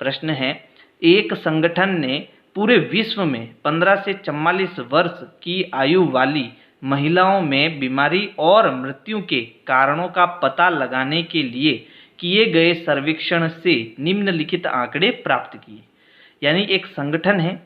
प्रश्न है, एक संगठन ने पूरे विश्व में 15 से 44 वर्ष की आयु वाली महिलाओं में बीमारी और मृत्यु के कारणों का पता लगाने के लिए किए गए सर्वेक्षण से निम्नलिखित आंकड़े प्राप्त किए। यानी एक संगठन है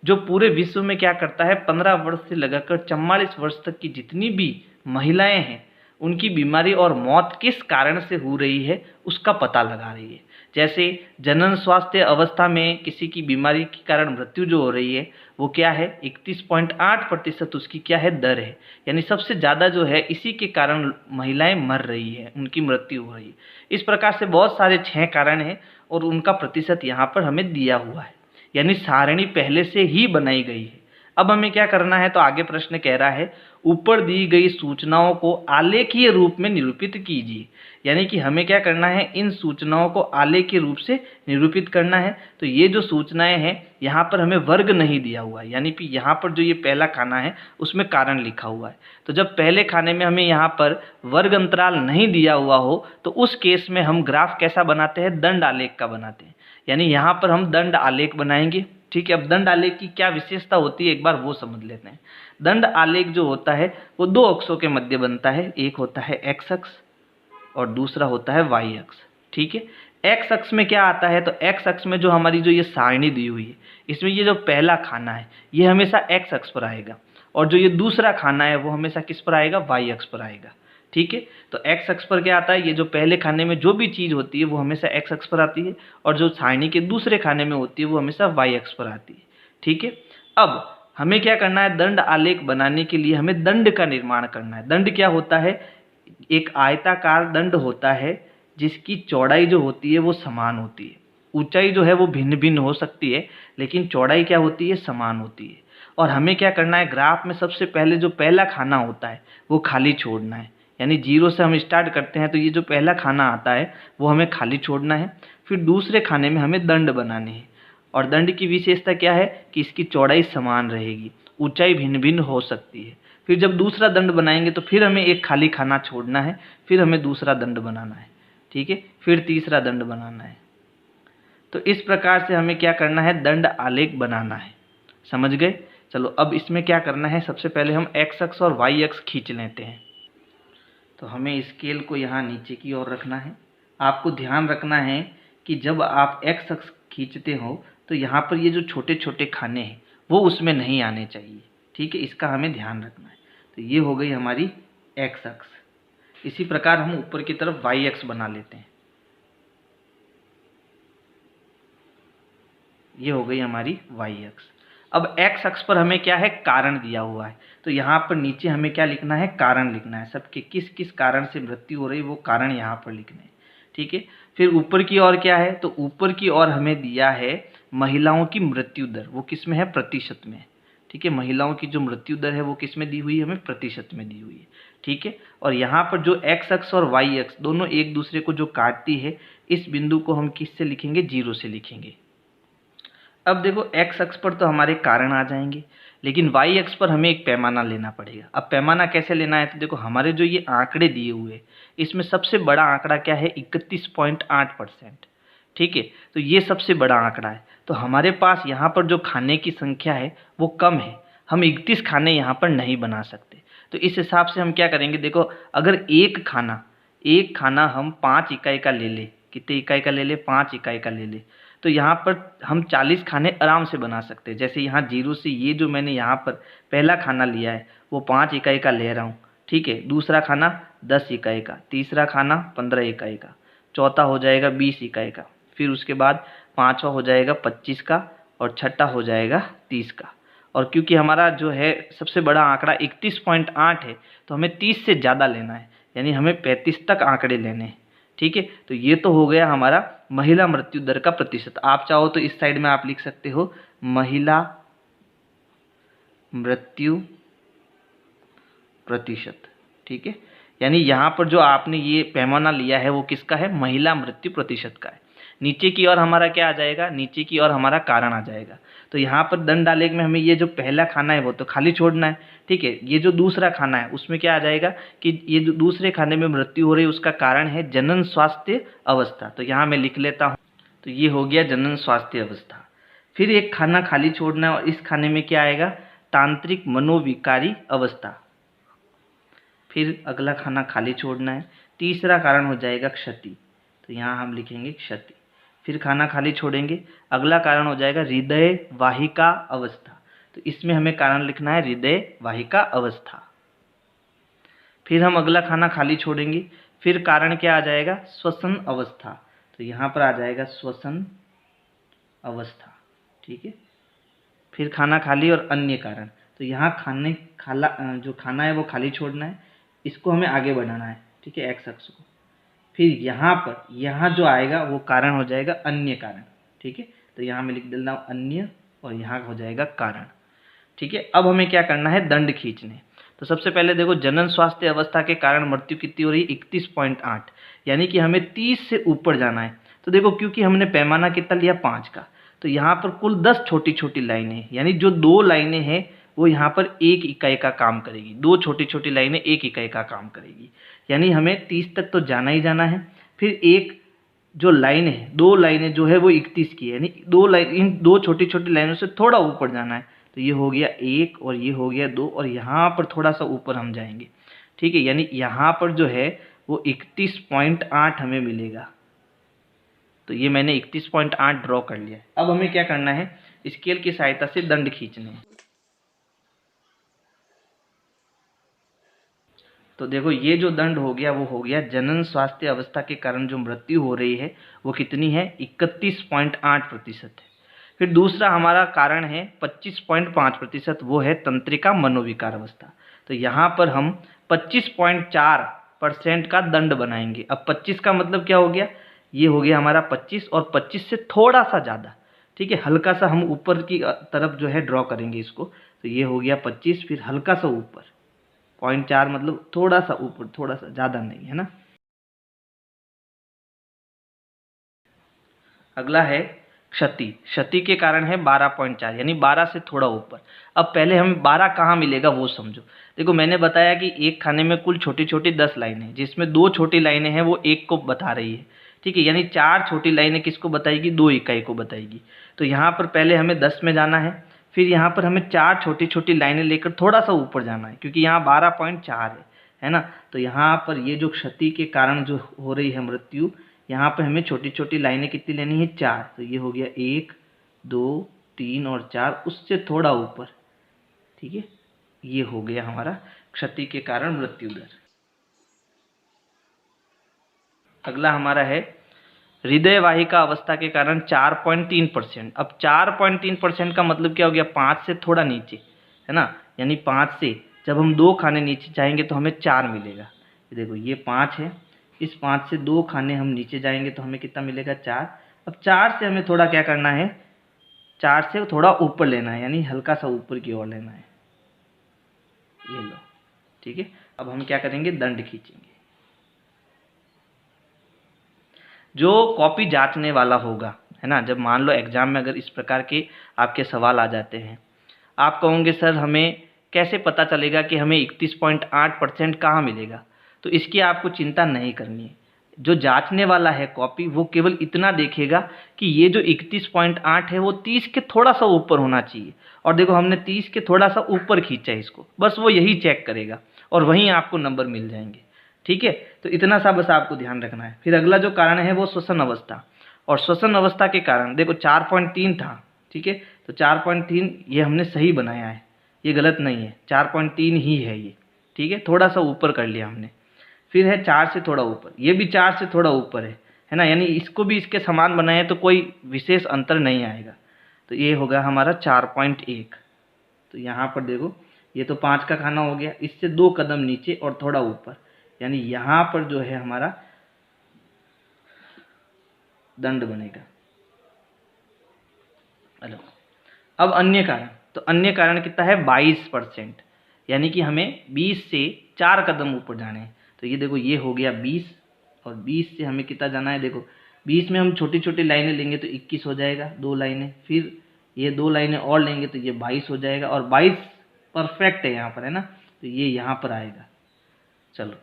जो पूरे विश्व में क्या करता है, 15 वर्ष से लगाकर 44 वर्ष तक की जितनी भी महिलाएं हैं उनकी बीमारी और मौत किस कारण से हो रही है उसका पता लगा रही है। जैसे जनन स्वास्थ्य अवस्था में किसी की बीमारी के कारण मृत्यु जो हो रही है वो क्या है, 31.8% उसकी क्या है, दर है। यानी सबसे ज़्यादा जो है इसी के कारण महिलाएं मर रही है, उनकी मृत्यु हो रही है। इस प्रकार से बहुत सारे 6 कारण हैं और उनका प्रतिशत यहाँ पर हमें दिया हुआ है, यानी सारणी पहले से ही बनाई गई है। अब हमें क्या करना है, तो आगे प्रश्न कह रहा है ऊपर दी गई सूचनाओं को आलेखीय रूप में निरूपित कीजिए। यानी कि हमें क्या करना है, इन सूचनाओं को आलेखीय रूप से निरूपित करना है। तो ये जो सूचनाएं हैं यहाँ पर हमें वर्ग नहीं दिया हुआ है, यानी कि यहाँ पर जो ये पहला खाना है उसमें कारण लिखा हुआ है। तो जब पहले खाने में हमें यहाँ पर वर्ग अंतराल नहीं दिया हुआ हो तो उस केस में हम ग्राफ कैसा बनाते हैं, दंड आलेख का बनाते हैं। यानी यहाँ पर हम दंड आलेख बनाएंगे। ठीक है, अब दंड आलेख की क्या विशेषता होती है एक बार वो समझ लेते हैं। दंड आलेख जो होता है वो 2 अक्षों के मध्य बनता है, एक होता है एक्स अक्ष और दूसरा होता है वाई अक्ष। ठीक है, एक्स अक्ष में क्या आता है, तो एक्स अक्ष में जो हमारी जो ये सारणी दी हुई है इसमें ये जो पहला खाना है ये हमेशा एक्स अक्ष पर आएगा और जो ये दूसरा खाना है वो हमेशा किस पर आएगा, वाई अक्ष पर आएगा। ठीक है, तो एक्स अक्ष पर क्या आता है, ये जो पहले खाने में जो भी चीज़ होती है वो हमेशा एक्स अक्ष पर आती है और जो सारणी के दूसरे खाने में होती है वो हमेशा वाई अक्ष पर आती है। ठीक है, अब हमें क्या करना है, दंड आलेख बनाने के लिए हमें दंड का निर्माण करना है। दंड क्या होता है, एक आयताकार दंड होता है जिसकी चौड़ाई जो होती है वो समान होती है। ऊंचाई जो है वो भिन्न भिन्न हो सकती है लेकिन चौड़ाई क्या होती है, समान होती है। और हमें क्या करना है, ग्राफ में सबसे पहले जो पहला खाना होता है वो खाली छोड़ना है। यानी 0 से हम स्टार्ट करते हैं तो ये जो पहला खाना आता है वो हमें खाली छोड़ना है। फिर दूसरे खाने में हमें दंड बनाने हैं और दंड की विशेषता क्या है कि इसकी चौड़ाई समान रहेगी, ऊंचाई भिन्न भिन्न हो सकती है। फिर जब दूसरा दंड बनाएंगे तो फिर हमें एक खाली खाना छोड़ना है, फिर हमें दूसरा दंड बनाना है। ठीक है, फिर तीसरा दंड बनाना है। तो इस प्रकार से हमें क्या करना है, दंड आलेख बनाना है। समझ गए? चलो अब इसमें क्या करना है, सबसे पहले हम एक्स अक्ष और वाई अक्ष खींच लेते हैं। तो हमें स्केल को यहाँ नीचे की ओर रखना है। आपको ध्यान रखना है कि जब आप एक्स अक्ष खींचते हो तो यहाँ पर ये जो छोटे छोटे खाने हैं वो उसमें नहीं आने चाहिए। ठीक है, इसका हमें ध्यान रखना है। तो ये हो गई हमारी एक्स अक्ष। इसी प्रकार हम ऊपर की तरफ वाई अक्ष बना लेते हैं। ये हो गई हमारी वाई अक्ष। अब एक्स अक्ष पर हमें क्या है, कारण दिया हुआ है। तो यहाँ पर नीचे हमें क्या लिखना है, कारण लिखना है। सबके किस किस कारण से मृत्यु हो रही है वो कारण यहाँ पर लिखने हैं। ठीक है, फिर ऊपर की ओर क्या है, तो ऊपर की ओर हमें दिया है महिलाओं की मृत्यु दर, वो किस में है, प्रतिशत में है। ठीक है, महिलाओं की जो मृत्यु दर है वो किस में दी हुई है, हमें प्रतिशत में दी हुई है। ठीक है, और यहाँ पर जो एक्स अक्ष और वाई अक्ष दोनों एक दूसरे को जो काटती है इस बिंदु को हम किस से लिखेंगे, 0 से लिखेंगे। अब देखो एक्स अक्ष पर तो हमारे कारण आ जाएंगे लेकिन वाई अक्ष पर हमें एक पैमाना लेना पड़ेगा। अब पैमाना कैसे लेना है, तो देखो हमारे जो ये आंकड़े दिए हुए इसमें सबसे बड़ा आंकड़ा क्या है, 31.8%। ठीक है, तो ये सबसे बड़ा आंकड़ा है। तो हमारे पास यहाँ पर जो खाने की संख्या है वो कम है, हम 31 खाने यहाँ पर नहीं बना सकते। तो इस हिसाब से हम क्या करेंगे, देखो अगर एक खाना हम 5 इकाई का ले ले, कितने इकाई का ले ले, 5 इकाई का ले ले, तो यहाँ पर हम 40 खाने आराम से बना सकते हैं। जैसे यहाँ 0 से ये जो मैंने यहाँ पर पहला खाना लिया है वो 5 इकाई का ले रहा हूँ। ठीक है, दूसरा खाना 10 इकाई का, तीसरा खाना 15 इकाई का, चौथा हो जाएगा 20 इकाई का, फिर उसके बाद पाँचवा हो जाएगा 25 का और छठा हो जाएगा 30 का। और क्योंकि हमारा जो है सबसे बड़ा आंकड़ा 31.8 है तो हमें 30 से ज़्यादा लेना है, यानी हमें 35 तक आंकड़े लेने हैं। ठीक है, तो ये तो हो गया हमारा महिला मृत्यु दर का प्रतिशत। आप चाहो तो इस साइड में आप लिख सकते हो महिला मृत्यु प्रतिशत। ठीक है, यानी यहाँ पर जो आपने ये पैमाना लिया है वो किसका है, महिला मृत्यु प्रतिशत का है। नीचे की ओर हमारा क्या आ जाएगा, नीचे की ओर हमारा कारण आ जाएगा। तो यहाँ पर दंड आलेख में हमें ये जो पहला खाना है वो तो खाली छोड़ना है। ठीक है, ये जो दूसरा खाना है उसमें क्या आ जाएगा कि ये जो दूसरे खाने में मृत्यु हो रही है उसका कारण है जनन स्वास्थ्य अवस्था। तो यहाँ मैं लिख लेता हूँ। तो ये हो गया जनन स्वास्थ्य अवस्था। फिर एक खाना खाली छोड़ना है और इस खाने में क्या आएगा, तांत्रिक मनोविकारी अवस्था। फिर अगला खाना खाली छोड़ना है, तीसरा कारण हो जाएगा क्षति, तो यहाँ हम लिखेंगे क्षति। फिर खाना खाली छोड़ेंगे, अगला कारण हो जाएगा हृदय वाहिका अवस्था, तो इसमें हमें कारण लिखना है हृदय वाहिका अवस्था। फिर हम अगला खाना खाली छोड़ेंगे, फिर कारण क्या आ जाएगा, श्वसन अवस्था, तो यहाँ पर आ जाएगा श्वसन अवस्था। ठीक है। फिर खाना खाली और अन्य कारण, तो यहाँ जो खाना है वो खाली छोड़ना है, इसको हमें आगे बढ़ाना है। ठीक है, एक्स अक्ष को। फिर यहाँ जो आएगा वो कारण हो जाएगा अन्य कारण। ठीक है, तो यहाँ मैं लिख देता हूँ अन्य और यहाँ हो जाएगा कारण। ठीक है, अब हमें क्या करना है, दंड खींचने। तो सबसे पहले देखो, जनन स्वास्थ्य अवस्था के कारण मृत्यु कितनी हो रही है, 31.8, यानी कि हमें 30 से ऊपर जाना है। तो देखो, क्योंकि हमने पैमाना कितना लिया, 5 का, तो यहाँ पर कुल 10 छोटी छोटी लाइनें हैं, यानी जो 2 लाइनें हैं वो यहाँ पर 1 इकाई का काम करेगी। 2 छोटी छोटी लाइनें 1 इकाई का काम करेगी, यानी हमें 30 तक तो जाना ही जाना है। फिर एक जो लाइन है, 2 लाइनें जो है वो 31 की है, यानी 2 लाइन, इन 2 छोटी छोटी लाइनों से थोड़ा ऊपर जाना है। तो ये हो गया 1 और ये हो गया 2 और यहाँ पर थोड़ा सा ऊपर हम जाएंगे। ठीक है, यानी यहाँ पर जो है वो 31.8 हमें मिलेगा। तो ये मैंने 31.8 ड्रॉ कर लिया है। अब हमें क्या करना है, स्केल की सहायता से दंड खींचने हैं। तो देखो, ये जो दंड हो गया वो हो गया जनन स्वास्थ्य अवस्था के कारण जो मृत्यु हो रही है वो कितनी है, 31.8% है। फिर दूसरा हमारा कारण है 25.5%, वो है तंत्रिका मनोविकार अवस्था। तो यहाँ पर हम 25.4% का दंड बनाएंगे। अब 25 का मतलब क्या हो गया, ये हो गया हमारा 25 और 25 से थोड़ा सा ज़्यादा। ठीक है, हल्का सा हम ऊपर की तरफ जो है ड्रॉ करेंगे इसको। तो ये हो गया 25, फिर हल्का सा ऊपर 0.4 मतलब थोड़ा सा ऊपर, थोड़ा सा, ज़्यादा नहीं, है ना। अगला है क्षति। क्षति के कारण है 12.4, यानी 12 से थोड़ा ऊपर। अब पहले हमें 12 कहाँ मिलेगा वो समझो। देखो, मैंने बताया कि एक खाने में कुल छोटी छोटी 10 लाइनें, जिसमें 2 छोटी लाइनें हैं वो 1 को बता रही है। ठीक है, यानी 4 छोटी लाइनें किसको बताएगी, 2 इकाई को बताएगी। तो यहाँ पर पहले हमें 10 में जाना है, फिर यहाँ पर हमें 4 छोटी छोटी लाइनें लेकर थोड़ा सा ऊपर जाना है, क्योंकि यहाँ 12.4 है ना। तो यहाँ पर ये जो क्षति के कारण जो हो रही है मृत्यु, यहाँ पे हमें छोटी छोटी लाइनें कितनी लेनी है, 4। तो ये हो गया 1 2 3 और 4, उससे थोड़ा ऊपर। ठीक है, ये हो गया हमारा क्षति के कारण मृत्यु दर। अगला हमारा है हृदय वाहिका अवस्था के कारण 4.3%। अब 4.3% का मतलब क्या हो गया, 5 से थोड़ा नीचे, है ना। यानी 5 से जब हम 2 खाने नीचे जाएंगे तो हमें 4 मिलेगा। ये देखो, ये 5 है, इस 5 से 2 खाने हम नीचे जाएंगे तो हमें कितना मिलेगा, 4। अब 4 से हमें थोड़ा क्या करना है, 4 से थोड़ा ऊपर लेना है, यानी हल्का सा ऊपर की ओर लेना है। ये लो, ठीक है। अब हम क्या करेंगे, दंड खींचेंगे। जो कॉपी जांचने वाला होगा, है ना, जब मान लो एग्जाम में अगर इस प्रकार के आपके सवाल आ जाते हैं, आप कहोगे सर हमें कैसे पता चलेगा कि हमें 31.8% कहाँ मिलेगा। तो इसकी आपको चिंता नहीं करनी है। जो जांचने वाला है कॉपी, वो केवल इतना देखेगा कि ये जो 31.8 है वो 30 के थोड़ा सा ऊपर होना चाहिए। और देखो, हमने 30 के थोड़ा सा ऊपर खींचा है इसको, बस वो यही चेक करेगा और वहीं आपको नंबर मिल जाएंगे। ठीक है, तो इतना सा बस आपको ध्यान रखना है। फिर अगला जो कारण है वो श्वसन अवस्था। और श्वसन अवस्था के कारण देखो 4.3 था। ठीक है, तो 4.3 ये हमने सही बनाया है, ये गलत नहीं है, 4.3 ही है ये। ठीक है, थोड़ा सा ऊपर कर लिया हमने। फिर है 4 से थोड़ा ऊपर, ये भी 4 से थोड़ा ऊपर है ना, यानी इसको भी इसके समान बनाए तो कोई विशेष अंतर नहीं आएगा। तो ये होगा हमारा 4.1। तो यहाँ पर देखो, ये तो 5 का खाना हो गया, इससे 2 कदम नीचे और थोड़ा ऊपर, यानी यहाँ पर जो है हमारा दंड बनेगा। हेलो, अब अन्य कारण। तो अन्य कारण कितना है, 22%, यानी कि हमें 20 से 4 कदम ऊपर जाने हैं। तो ये देखो, ये हो गया 20 और 20 से हमें कितना जाना है, देखो 20 में हम छोटी छोटी लाइनें लेंगे तो 21 हो जाएगा, 2 लाइनें, फिर ये 2 लाइनें और लेंगे तो ये 22 हो जाएगा, और 22 परफेक्ट है यहाँ पर, है ना। तो ये यहाँ पर आएगा। चलो,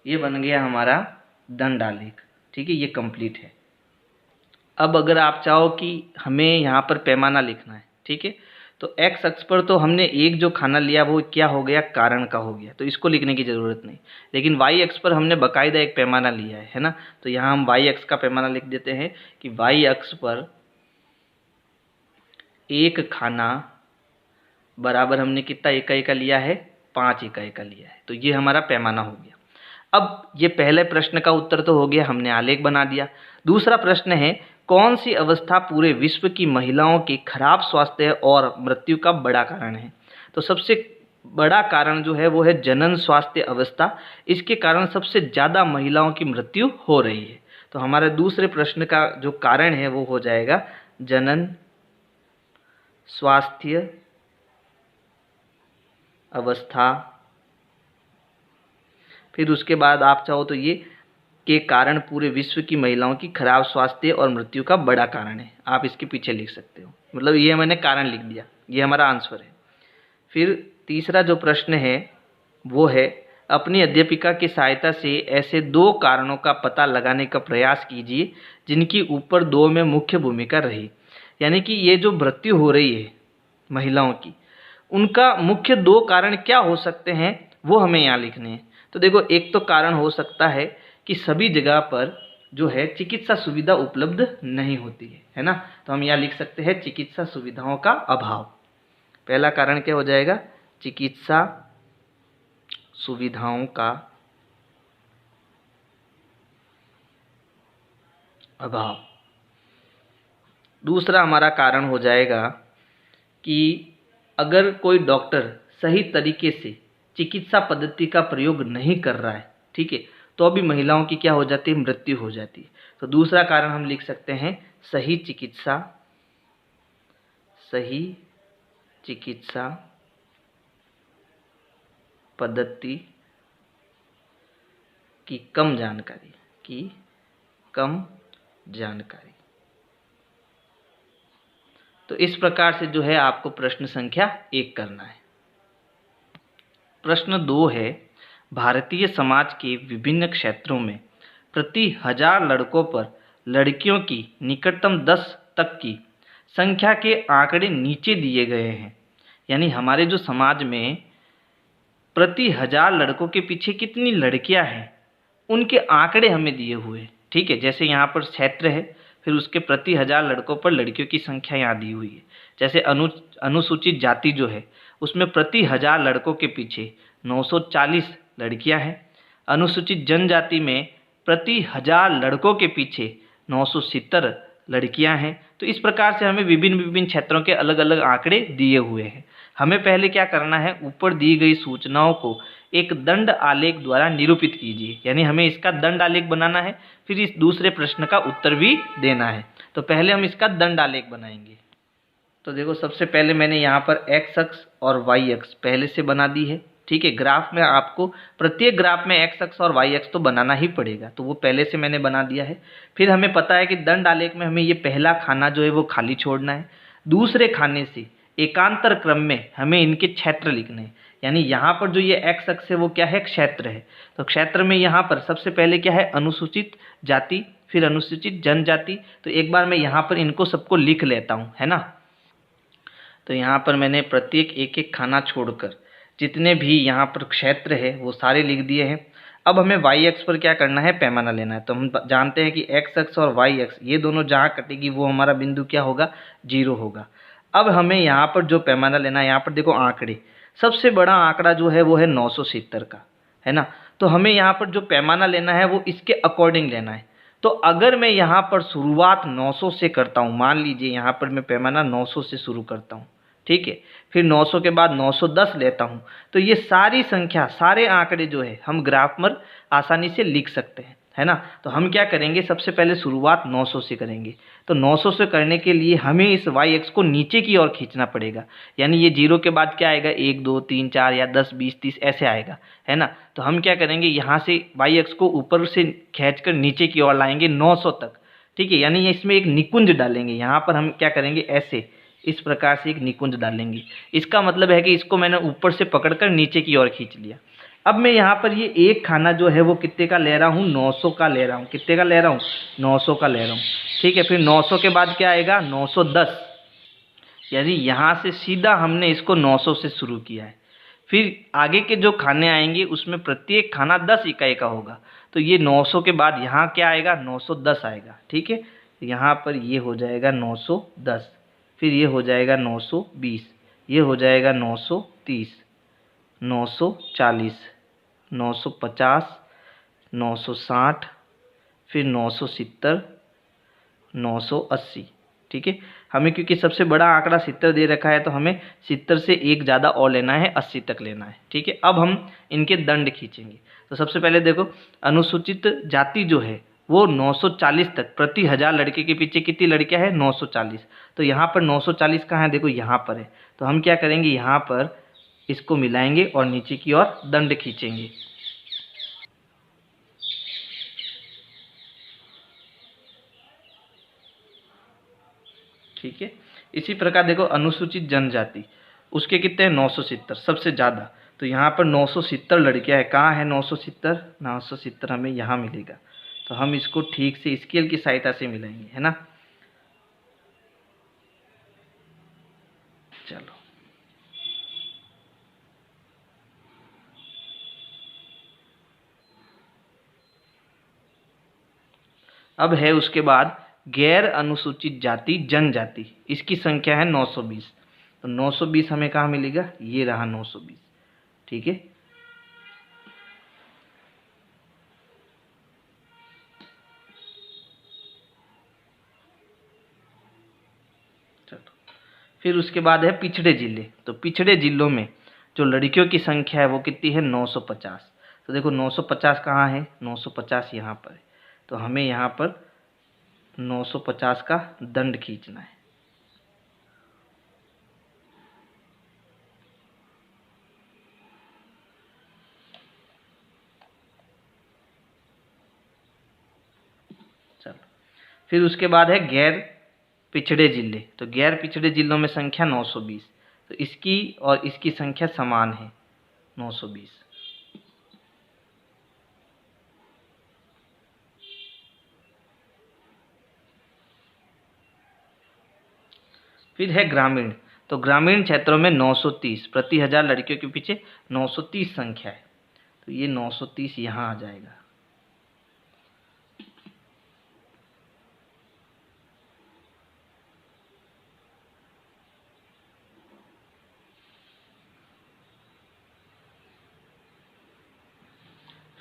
ये बन गया हमारा दंड आलेख। ठीक है, ये कंप्लीट है। अब अगर आप चाहो कि हमें यहाँ पर पैमाना लिखना है, ठीक है, तो एक्स अक्ष पर तो हमने एक जो खाना लिया वो क्या हो गया, कारण का हो गया, तो इसको लिखने की ज़रूरत नहीं। लेकिन वाई अक्ष पर हमने बाकायदा एक पैमाना लिया है ना, तो यहाँ हम वाई अक्ष का पैमाना लिख देते हैं कि वाई अक्ष पर एक खाना बराबर हमने कितना इकाई का लिया है, 5 इकाई का लिया है, तो ये हमारा पैमाना हो गया। अब ये पहले प्रश्न का उत्तर तो हो गया, हमने आलेख बना दिया। दूसरा प्रश्न है, कौन सी अवस्था पूरे विश्व की महिलाओं के खराब स्वास्थ्य और मृत्यु का बड़ा कारण है। तो सबसे बड़ा कारण जो है वो है जनन स्वास्थ्य अवस्था। इसके कारण सबसे ज़्यादा महिलाओं की मृत्यु हो रही है। तो हमारे दूसरे प्रश्न का जो कारण है वो हो जाएगा जनन स्वास्थ्य अवस्था। फिर उसके बाद आप चाहो तो ये के कारण पूरे विश्व की महिलाओं की खराब स्वास्थ्य और मृत्यु का बड़ा कारण है, आप इसके पीछे लिख सकते हो, मतलब ये मैंने कारण लिख दिया, ये हमारा आंसर है। फिर तीसरा जो प्रश्न है वो है, अपनी अध्यापिका की सहायता से ऐसे 2 कारणों का पता लगाने का प्रयास कीजिए जिनकी ऊपर 2 में मुख्य भूमिका रही। यानी कि ये जो मृत्यु हो रही है महिलाओं की, उनका मुख्य 2 कारण क्या हो सकते हैं वो हमें यहाँ लिखने हैं। तो देखो, एक तो कारण हो सकता है कि सभी जगह पर जो है चिकित्सा सुविधा उपलब्ध नहीं होती है ना, तो हम यहाँ लिख सकते हैं चिकित्सा सुविधाओं का अभाव। पहला कारण क्या हो जाएगा, चिकित्सा सुविधाओं का अभाव। दूसरा हमारा कारण हो जाएगा कि अगर कोई डॉक्टर सही तरीके से चिकित्सा पद्धति का प्रयोग नहीं कर रहा है, ठीक है, तो अभी महिलाओं की क्या हो जाती है, मृत्यु हो जाती है। तो दूसरा कारण हम लिख सकते हैं सही चिकित्सा पद्धति की कम जानकारी। तो इस प्रकार से जो है आपको प्रश्न संख्या 1 करना है। प्रश्न 2 है, भारतीय समाज के विभिन्न क्षेत्रों में प्रति 1000 लड़कों पर लड़कियों की निकटतम 10 तक की संख्या के आंकड़े नीचे दिए गए हैं। यानी हमारे जो समाज में प्रति 1000 लड़कों के पीछे कितनी लड़कियां हैं, उनके आंकड़े हमें दिए हुए हैं। ठीक है, जैसे यहाँ पर क्षेत्र है, फिर उसके प्रति 1000 लड़कों पर लड़कियों की संख्या यहाँ दी हुई है। जैसे अनुसूचित जाति जो है उसमें प्रति 1000 लड़कों के पीछे 940 लड़कियां हैं। अनुसूचित जनजाति में प्रति 1000 लड़कों के पीछे 970 लड़कियां हैं। तो इस प्रकार से हमें विभिन्न क्षेत्रों के अलग अलग आंकड़े दिए हुए हैं। हमें पहले क्या करना है, ऊपर दी गई सूचनाओं को एक दंड आलेख द्वारा निरूपित कीजिए। यानी हमें इसका दंड आलेख बनाना है, फिर इस दूसरे प्रश्न का उत्तर भी देना है। तो पहले हम इसका दंड आलेख बनाएंगे। तो देखो, सबसे पहले मैंने यहाँ पर एक्स अक्ष और वाई अक्ष पहले से बना दी है। ठीक है, ग्राफ में आपको प्रत्येक ग्राफ में एक्स अक्ष और वाई अक्ष तो बनाना ही पड़ेगा, तो वो पहले से मैंने बना दिया है। फिर हमें पता है कि दंड आलेख में हमें ये पहला खाना जो है वो खाली छोड़ना है। दूसरे खाने से एकांतर क्रम में हमें इनके क्षेत्र लिखने हैं। यानी यहाँ पर जो ये एक्स अक्ष है वो क्या है, क्षेत्र है। तो क्षेत्र में यहाँ पर सबसे पहले क्या है, अनुसूचित जाति, फिर अनुसूचित जनजाति। तो एक बार मैं यहाँ पर इनको सबको लिख लेता हूँ, है ना। तो यहाँ पर मैंने प्रत्येक एक एक खाना छोड़कर जितने भी यहाँ पर क्षेत्र है वो सारे लिख दिए हैं। अब हमें वाई अक्ष पर क्या करना है, पैमाना लेना है। तो हम जानते हैं कि एक्स अक्ष और वाई अक्ष ये दोनों जहाँ कटेगी वो हमारा बिंदु क्या होगा, 0 होगा। अब हमें यहाँ पर जो पैमाना लेना है, यहाँ पर देखो आंकड़े, सबसे बड़ा आंकड़ा जो है वो है 970 का, है ना। तो हमें यहाँ पर जो पैमाना लेना है वो इसके अकॉर्डिंग लेना है। तो अगर मैं यहाँ पर शुरुआत 900 से करता हूँ, मान लीजिए यहाँ पर मैं पैमाना 900 से शुरू करता हूँ, ठीक है, फिर 900 के बाद 910 लेता हूँ, तो ये सारी संख्या, सारे आंकड़े जो है हम ग्राफ पर आसानी से लिख सकते हैं, है ना। तो हम क्या करेंगे, सबसे पहले शुरुआत 900 से करेंगे। तो 900 से करने के लिए हमें इस वाई एक्स को नीचे की ओर खींचना पड़ेगा। यानी ये 0 के बाद क्या आएगा, 1 2 3 4 या 10 20 30 ऐसे आएगा, है ना। तो हम क्या करेंगे, यहाँ से वाई एक्स को ऊपर से खींचकर नीचे की ओर लाएंगे 900 तक, ठीक है। यानी इसमें एक निकुंज डालेंगे। यहाँ पर हम क्या करेंगे, ऐसे इस प्रकार से एक निकुंज डालेंगे। इसका मतलब है कि इसको मैंने ऊपर से पकड़कर नीचे की ओर खींच लिया। अब मैं यहाँ पर ये एक खाना जो है वो कितने का ले रहा हूँ, 900 का ले रहा हूँ। कितने का ले रहा हूँ, 900 का ले रहा हूँ। ठीक है, फिर 900 के बाद क्या आएगा, 910, यानी यहाँ से सीधा हमने इसको 900 से शुरू किया है। फिर आगे के जो खाने आएंगे उसमें प्रत्येक खाना 10 इकाई का होगा। तो ये 900 के बाद यहाँ क्या आएगा, 910 आएगा। ठीक है, यहाँ पर ये हो जाएगा 910, फिर ये हो जाएगा 920, ये हो जाएगा 930, 940, 950, 960, फिर 970, 980। ठीक है, हमें क्योंकि सबसे बड़ा आंकड़ा 70 दे रखा है तो हमें 70 से एक ज़्यादा और लेना है, 80 तक लेना है। ठीक है, अब हम इनके दंड खींचेंगे। तो सबसे पहले देखो, अनुसूचित जाति जो है वो 940 तक, प्रति 1000 लड़के के पीछे कितनी लड़कियां हैं, 940। तो यहाँ पर 940 कहाँ है, देखो यहाँ पर है। तो हम क्या करेंगे, यहाँ पर इसको मिलाएंगे और नीचे की ओर दंड खींचेंगे। ठीक है, इसी प्रकार देखो अनुसूचित जनजाति, उसके कितने हैं, 970 सबसे ज़्यादा। तो यहाँ पर 970 लड़कियां हैं। कहाँ है 970, 970 हमें यहाँ मिलेगा। तो हम इसको ठीक से स्केल की सहायता से मिलाएंगे, है ना। चलो, अब है उसके बाद गैर अनुसूचित जाति जनजाति, इसकी संख्या है 920। तो 920 हमें कहाँ मिलेगा, ये रहा 920। ठीक है, चलो, फिर उसके बाद है पिछड़े जिले। तो पिछड़े जिलों में जो लड़कियों की संख्या है वो कितनी है, 950। तो देखो 950 कहाँ है, 950 यहाँ पर है। तो हमें यहाँ पर 950 का दंड खींचना है। चलो, फिर उसके बाद है गैर पिछड़े जिले। तो गैर पिछड़े जिलों में संख्या 920। तो इसकी और इसकी संख्या समान है, 920। फिर है ग्रामीण। तो ग्रामीण क्षेत्रों में 930, प्रति 1000 लड़कियों के पीछे 930 संख्या है। तो ये 930 यहाँ आ जाएगा।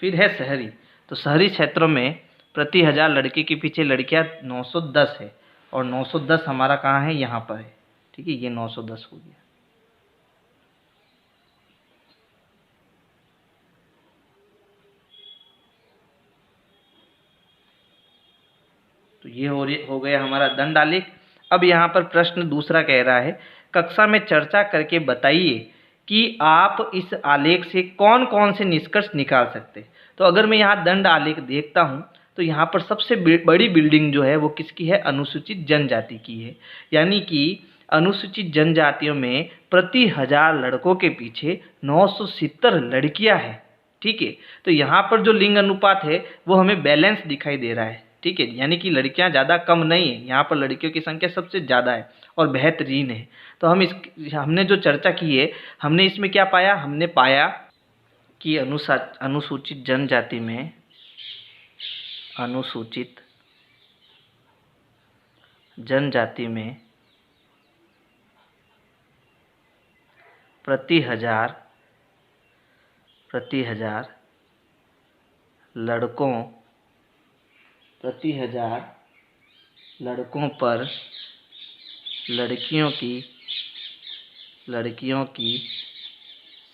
फिर है शहरी। तो शहरी क्षेत्रों में प्रति 1000 लड़के के पीछे लड़कियां 910 है, और 910 हमारा कहाँ है, यहाँ पर है। ठीक है, ये 910 हो गया। तो ये हो गया हमारा दंड आलेख। अब यहाँ पर प्रश्न दूसरा कह रहा है, कक्षा में चर्चा करके बताइए कि आप इस आलेख से कौन कौन से निष्कर्ष निकाल सकते हैं। तो अगर मैं यहाँ दंड आलेख देखता हूँ तो यहाँ पर सबसे बड़ी बिल्डिंग जो है वो किसकी है, अनुसूचित जनजाति की है। यानी कि अनुसूचित जनजातियों में प्रति 1000 लड़कों के पीछे 970 लड़कियां हैं। ठीक है, तो यहाँ पर जो लिंग अनुपात है वो हमें बैलेंस दिखाई दे रहा है। ठीक है, यानी कि लड़कियां ज़्यादा कम नहीं है, यहाँ पर लड़कियों की संख्या सबसे ज़्यादा है और बेहतरीन है। तो हमने जो चर्चा की है, हमने इसमें क्या पाया, हमने पाया कि अनुसूचित जनजाति में अनुसूचित जनजाति में प्रति हजार लड़कों प्रति 1000 लड़कों पर लड़कियों की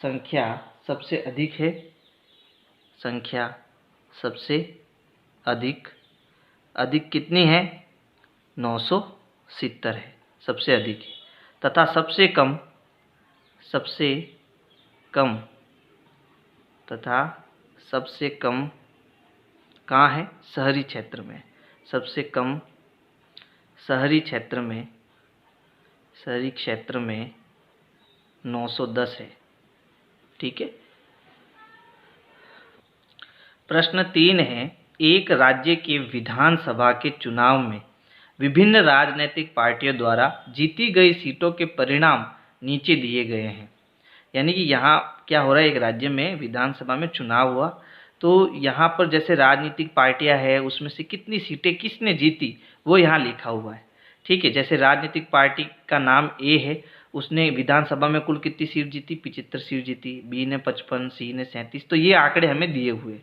संख्या सबसे अधिक है। संख्या सबसे अधिक कितनी है, 970 है, सबसे अधिक है। तथा सबसे कम तथा सबसे कम कहाँ है, शहरी क्षेत्र में। सबसे कम शहरी क्षेत्र में 910 है। ठीक है, प्रश्न 3 है, एक राज्य के विधानसभा के चुनाव में विभिन्न राजनीतिक पार्टियों द्वारा जीती गई सीटों के परिणाम नीचे दिए गए हैं। यानी कि यहाँ क्या हो रहा है, एक राज्य में विधानसभा में चुनाव हुआ, तो यहाँ पर जैसे राजनीतिक पार्टियाँ हैं उसमें से कितनी सीटें किसने जीती वो यहाँ लिखा हुआ है। ठीक है, जैसे राजनीतिक पार्टी का नाम ए है, उसने विधानसभा में कुल कितनी सीट जीती, 75 सीट जीती, बी ने 55, सी ने 37। तो ये आंकड़े हमें दिए हुए।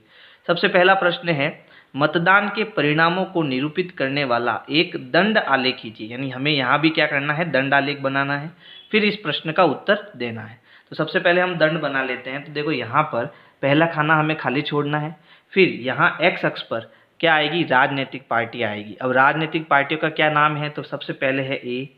सबसे पहला प्रश्न है, मतदान के परिणामों को निरूपित करने वाला एक दंड आलेख कीजिए। यानी हमें यहाँ भी क्या करना है, दंड आलेख बनाना है, फिर इस प्रश्न का उत्तर देना है। तो सबसे पहले हम दंड बना लेते हैं। तो देखो यहाँ पर पहला खाना हमें खाली छोड़ना है, फिर यहाँ एक्स अक्ष पर क्या आएगी, राजनीतिक पार्टी आएगी। अब राजनीतिक पार्टियों का क्या नाम है, तो सबसे पहले है ए,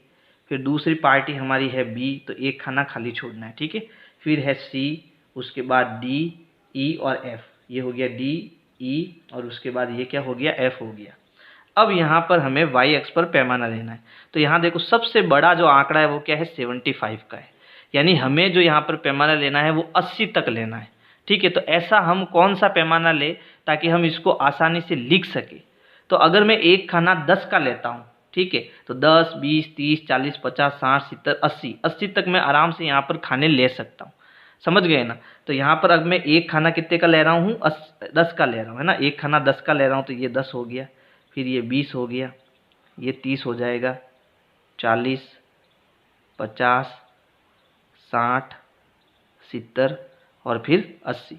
फिर दूसरी पार्टी हमारी है बी, तो एक खाना खाली छोड़ना है। ठीक है, फिर है सी, उसके बाद डी, ई और एफ। ये हो गया डी, ई और उसके बाद ये क्या हो गया, एफ हो गया। अब यहाँ पर हमें वाई अक्ष पर पैमाना लेना है। तो यहाँ देखो सबसे बड़ा जो आंकड़ा है वो क्या है, 75 का है। यानी हमें जो यहाँ पर पैमाना लेना है वो 80 तक लेना है। ठीक है, तो ऐसा हम कौन सा पैमाना ले ताकि हम इसको आसानी से लिख सके। तो अगर मैं एक खाना 10 का लेता हूँ, ठीक है, तो 10, 20, 30, 40, 50, 60, 70, 80 तक मैं आराम से यहाँ पर खाने ले सकता हूँ। समझ गए ना। तो यहाँ पर अब मैं एक खाना कितने का ले रहा हूँ, 10 का ले रहा हूँ, है ना। एक खाना 10 का ले रहा हूँ तो ये 10 हो गया, फिर ये 20 हो गया, ये 30 हो जाएगा, 40, 50, 60, 70 और फिर 80।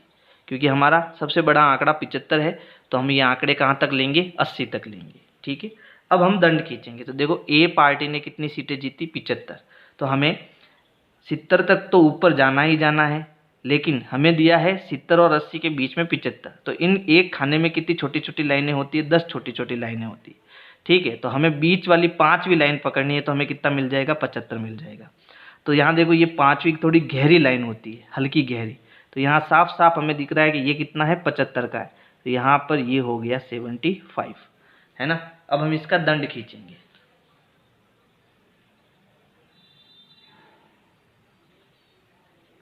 क्योंकि हमारा सबसे बड़ा आंकड़ा 75 है तो हम ये आंकड़े कहाँ तक लेंगे, 80 तक लेंगे। ठीक है, अब हम दंड खींचेंगे। तो देखो ए पार्टी ने कितनी सीटें जीती, 75। तो हमें 70 तक तो ऊपर जाना ही जाना है, लेकिन हमें दिया है 70 और 80 के बीच में 75। तो इन एक खाने में कितनी छोटी छोटी लाइनें होती है, 10 छोटी छोटी लाइनें होती है। ठीक है, तो हमें बीच वाली 5वीं लाइन पकड़नी है, तो हमें कितना मिल जाएगा, 75 मिल जाएगा। तो यहाँ देखो ये 5वीं थोड़ी गहरी लाइन होती है, हल्की गहरी। तो यहाँ साफ साफ हमें दिख रहा है कि ये कितना है, 75 का है। तो यहाँ पर ये हो गया 75, है ना। अब हम इसका दंड खींचेंगे।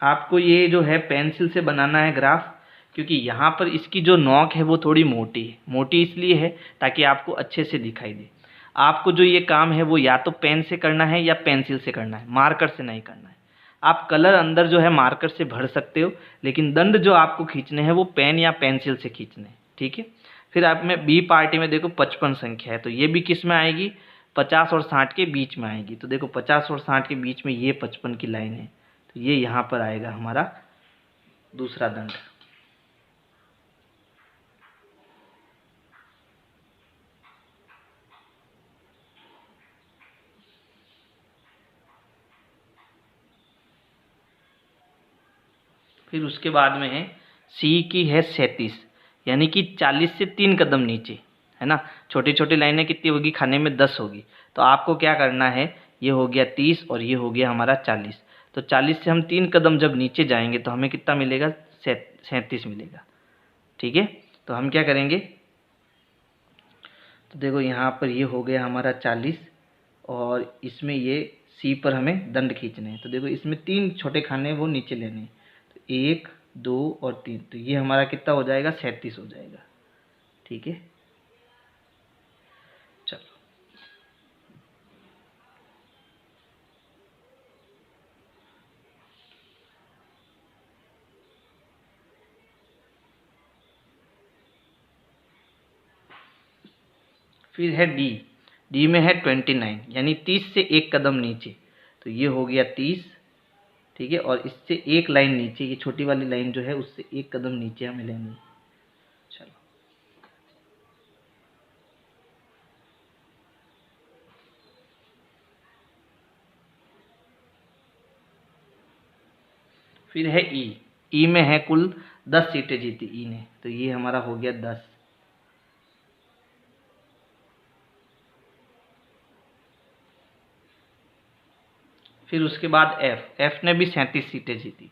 आपको ये जो है पेंसिल से बनाना है ग्राफ, क्योंकि यहाँ पर इसकी जो नोक है वो थोड़ी मोटी है। मोटी इसलिए है ताकि आपको अच्छे से दिखाई दे। आपको जो ये काम है वो या तो पेन से करना है या पेंसिल से करना है, मार्कर से नहीं करना है। आप कलर अंदर जो है मार्कर से भर सकते हो, लेकिन दंड जो आपको खींचने हैं वो पेन या पेंसिल से खींचने हैं। ठीक है, फिर आप में बी पार्टी में देखो 55 संख्या है, तो ये भी किस में आएगी, 50 और 60 के बीच में आएगी। तो देखो 50 और 60 के बीच में ये 55 की लाइन है, तो ये यहाँ पर आएगा हमारा दूसरा दंड। फिर उसके बाद में है सी की है 37, यानी कि 40 से 3 कदम नीचे, है ना। छोटी छोटी लाइनें कितनी होगी, खाने में 10 होगी। तो आपको क्या करना है, ये हो गया 30 और ये हो गया हमारा 40। तो 40 से हम 3 कदम जब नीचे जाएंगे तो हमें कितना मिलेगा, 37 मिलेगा। ठीक है, तो हम क्या करेंगे, तो देखो यहाँ पर ये हो गया हमारा 40 और इसमें ये सी पर हमें दंड खींचने हैं। तो देखो इसमें 3 छोटे खाने वो नीचे लेने हैं, तो 1, 2 और 3। तो ये हमारा कितना हो जाएगा, 37 हो जाएगा। ठीक है, चलो फिर है डी। डी में है 29, यानी 30 से एक कदम नीचे। तो ये हो गया 30। ठीक है, और इससे एक लाइन नीचे, ये छोटी वाली लाइन जो है उससे एक कदम नीचे हमें लेनी है। चलो फिर है ई। ई में है कुल 10 सीटें जीती ई ने, तो ये हमारा हो गया 10। फिर उसके बाद एफ। एफ ने भी 37 सीटें जीती।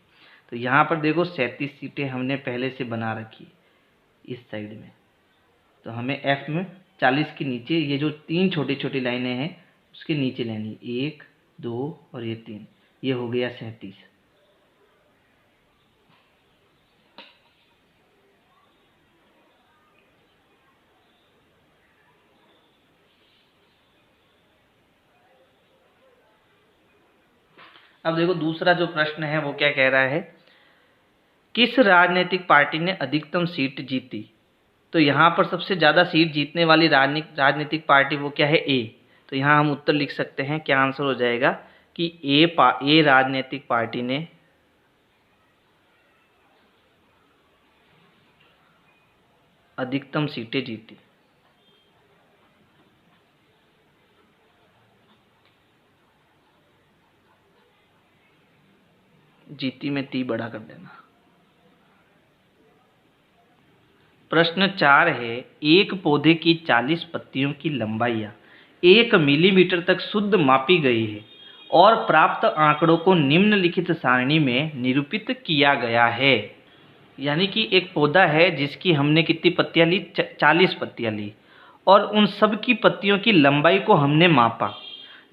तो यहाँ पर देखो 37 सीटें हमने पहले से बना रखी इस साइड में। तो हमें एफ में 40 के नीचे ये जो 3 छोटी छोटी लाइनें हैं उसके नीचे लेनी, 1, 2 और ये 3। ये हो गया 37। अब देखो दूसरा जो प्रश्न है वो क्या कह रहा है, किस राजनीतिक पार्टी ने अधिकतम सीट जीती। तो यहाँ पर सबसे ज़्यादा सीट जीतने वाली राजनीतिक पार्टी वो क्या है, ए। तो यहाँ हम उत्तर लिख सकते हैं, क्या आंसर हो जाएगा कि ए राजनीतिक पार्टी ने अधिकतम सीटें जीती। जीती में ती बड़ा कर देना। प्रश्न 4 है, एक पौधे की 40 पत्तियों की लंबाई 1 मिलीमीटर तक शुद्ध मापी गई है और प्राप्त आंकड़ों को निम्नलिखित सारणी में निरूपित किया गया है। यानी कि एक पौधा है जिसकी हमने कितनी पत्तियां ली, 40 पत्तियां ली, और उन सब की पत्तियों की लंबाई को हमने मापा।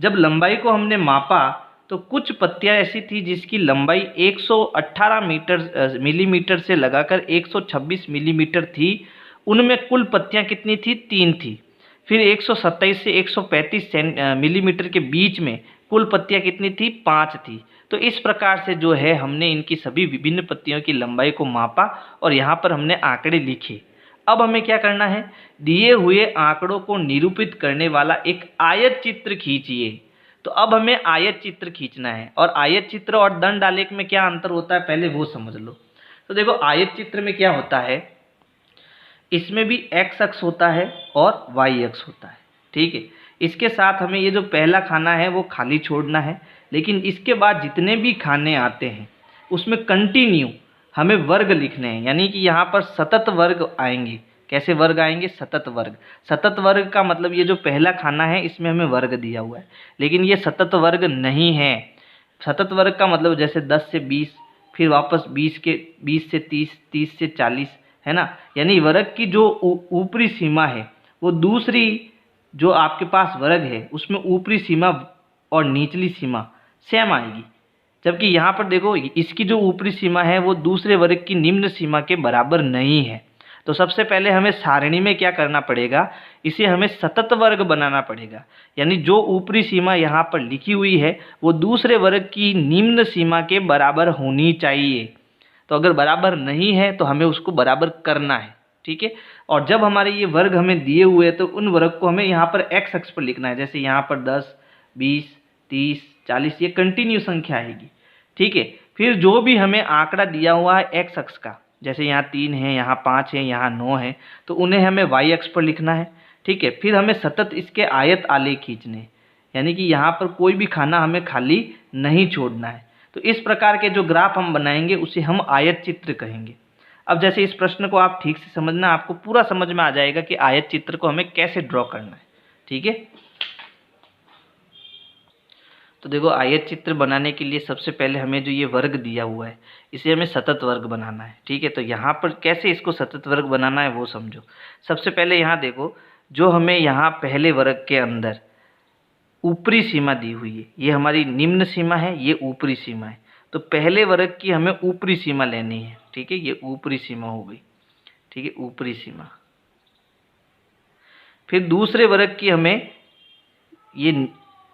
जब लंबाई को हमने मापा तो कुछ पत्तियां ऐसी थी जिसकी लंबाई 118 मिलीमीटर से लगाकर 126 मिलीमीटर थी। उनमें कुल पत्तियां कितनी थी, 3 थी। फिर 127 से 135 मिलीमीटर के बीच में कुल पत्तियां कितनी थी, 5 थी। तो इस प्रकार से जो है हमने इनकी सभी विभिन्न पत्तियों की लंबाई को मापा और यहाँ पर हमने आंकड़े लिखे। अब हमें क्या करना है, दिए हुए आंकड़ों को निरूपित करने वाला एक आयत चित्र खींचिए। तो अब हमें आयत चित्र खींचना है, और आयत चित्र और दंड आलेख में क्या अंतर होता है पहले वो समझ लो। तो देखो आयत चित्र में क्या होता है, इसमें भी एक्स अक्ष होता है और वाई अक्ष होता है, ठीक है। इसके साथ हमें ये जो पहला खाना है वो खाली छोड़ना है, लेकिन इसके बाद जितने भी खाने आते हैं उसमें कंटिन्यू हमें वर्ग लिखने हैं। यानी कि यहाँ पर सतत वर्ग आएंगे। कैसे वर्ग आएंगे, सतत वर्ग। सतत वर्ग का मतलब ये जो पहला खाना है इसमें हमें वर्ग दिया हुआ है, लेकिन ये सतत वर्ग नहीं है। सतत वर्ग का मतलब जैसे 10 से 20, फिर वापस 20 से 30, 30 से 40, है ना। यानी वर्ग की जो ऊपरी सीमा है वो दूसरी जो आपके पास वर्ग है उसमें ऊपरी सीमा और निचली सीमा सेम आएगी। जबकि यहाँ पर देखो इसकी जो ऊपरी सीमा है वो दूसरे वर्ग की निम्न सीमा के बराबर नहीं है। तो सबसे पहले हमें सारणी में क्या करना पड़ेगा, इसे हमें सतत वर्ग बनाना पड़ेगा। यानी जो ऊपरी सीमा यहाँ पर लिखी हुई है वो दूसरे वर्ग की निम्न सीमा के बराबर होनी चाहिए। तो अगर बराबर नहीं है तो हमें उसको बराबर करना है, ठीक है। और जब हमारे ये वर्ग हमें दिए हुए हैं तो उन वर्ग को हमें यहाँ पर एक्स अक्ष पर लिखना है। जैसे यहाँ पर 10, 20, 30, 40 ये कंटिन्यू संख्या आएगी, ठीक है। फिर जो भी हमें आंकड़ा दिया हुआ है एक्स अक्ष का, जैसे यहाँ 3 है, यहाँ 5 है, यहाँ 9 है, तो उन्हें हमें वाई अक्ष पर लिखना है, ठीक है। फिर हमें सतत इसके आयत आलेख खींचने हैं, यानी कि यहाँ पर कोई भी खाना हमें खाली नहीं छोड़ना है। तो इस प्रकार के जो ग्राफ हम बनाएंगे उसे हम आयत चित्र कहेंगे। अब जैसे इस प्रश्न को आप ठीक से समझना, आपको पूरा समझ में आ जाएगा कि आयत चित्र को हमें कैसे ड्रॉ करना है, ठीक है। तो देखो आयत चित्र बनाने के लिए सबसे पहले हमें जो ये वर्ग दिया हुआ है इसे हमें सतत वर्ग बनाना है, ठीक है। तो यहाँ पर कैसे इसको सतत वर्ग बनाना है वो समझो। सबसे पहले यहाँ देखो, जो हमें यहाँ पहले वर्ग के अंदर ऊपरी सीमा दी हुई है, ये हमारी निम्न सीमा है, ये ऊपरी सीमा है। तो पहले वर्ग की हमें ऊपरी सीमा लेनी है, ठीक है। ये ऊपरी सीमा हो गई, ठीक है, ऊपरी सीमा। फिर दूसरे वर्ग की हमें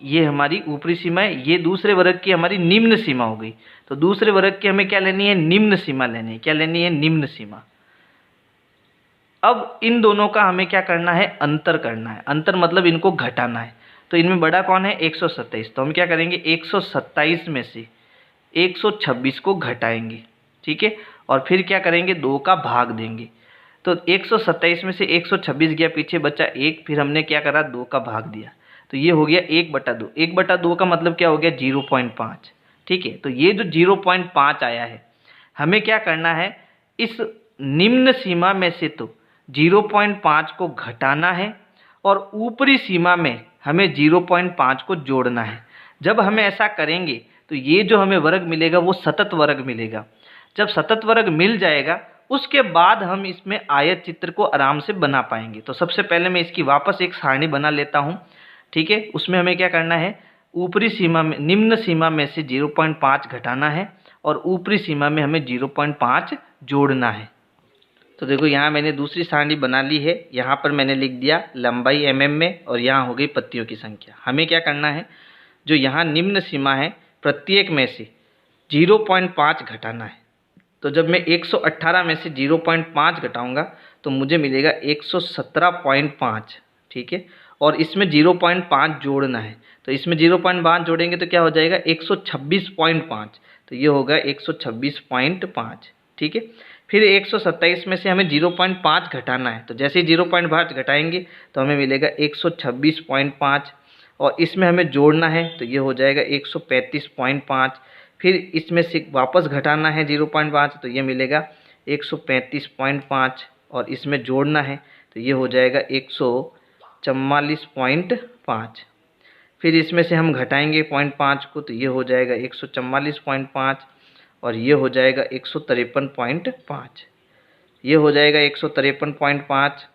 ये हमारी ऊपरी सीमा है, ये दूसरे वर्ग की हमारी निम्न सीमा हो गई। तो दूसरे वर्ग की हमें क्या लेनी है, निम्न सीमा लेनी है। क्या लेनी है, निम्न सीमा। अब इन दोनों का हमें क्या करना है, अंतर करना है। अंतर मतलब इनको घटाना है। तो इनमें बड़ा कौन है, 127। तो हम क्या करेंगे, 127 में से 126 को घटाएंगे, ठीक है। और फिर क्या करेंगे, 2 का भाग देंगे। तो 127 में से 126 गया, पीछे बचा 1, फिर हमने क्या करा, 2 का भाग दिया। तो ये हो गया 1/2। 1/2 का मतलब क्या हो गया, 0.5, ठीक है। तो ये जो 0.5 आया है, हमें क्या करना है, इस निम्न सीमा में से तो 0.5 को घटाना है और ऊपरी सीमा में हमें 0.5 को जोड़ना है। जब हमें ऐसा करेंगे तो ये जो हमें वर्ग मिलेगा वो सतत वर्ग मिलेगा। जब सतत वर्ग मिल जाएगा उसके बाद हम इसमें आयत चित्र को आराम से बना पाएंगे। तो सबसे पहले मैं इसकी वापस एक सारणी बना लेता हूँ, ठीक है। उसमें हमें क्या करना है, ऊपरी सीमा में, निम्न सीमा में से 0.5 घटाना है और ऊपरी सीमा में हमें 0.5 जोड़ना है। तो देखो यहाँ मैंने दूसरी सारणी बना ली है। यहाँ पर मैंने लिख दिया लंबाई mm में और यहाँ हो गई पत्तियों की संख्या। हमें क्या करना है, जो यहाँ निम्न सीमा है प्रत्येक में से 0.5 घटाना है। तो जब मैं 118 में से 0.5 घटाऊंगा तो मुझे मिलेगा 117.5, ठीक है। और इसमें 0.5 जोड़ना है, तो इसमें 0.5 जोड़ेंगे तो क्या हो जाएगा 126.5, तो ये होगा 126.5, ठीक है। फिर 127 में से हमें 0.5 घटाना है, तो जैसे ही 0.5 घटाएंगे तो हमें मिलेगा 126.5, और इसमें हमें जोड़ना है तो ये हो जाएगा 135.5। फिर इसमें से वापस घटाना है 0.5, तो ये मिलेगा 135.5, और इसमें जोड़ना है तो ये हो जाएगा 144.5। फिर इसमें से हम घटाएंगे 0.5 को तो ये हो जाएगा 144.5, और ये हो जाएगा 153.5, ये हो जाएगा 153.5,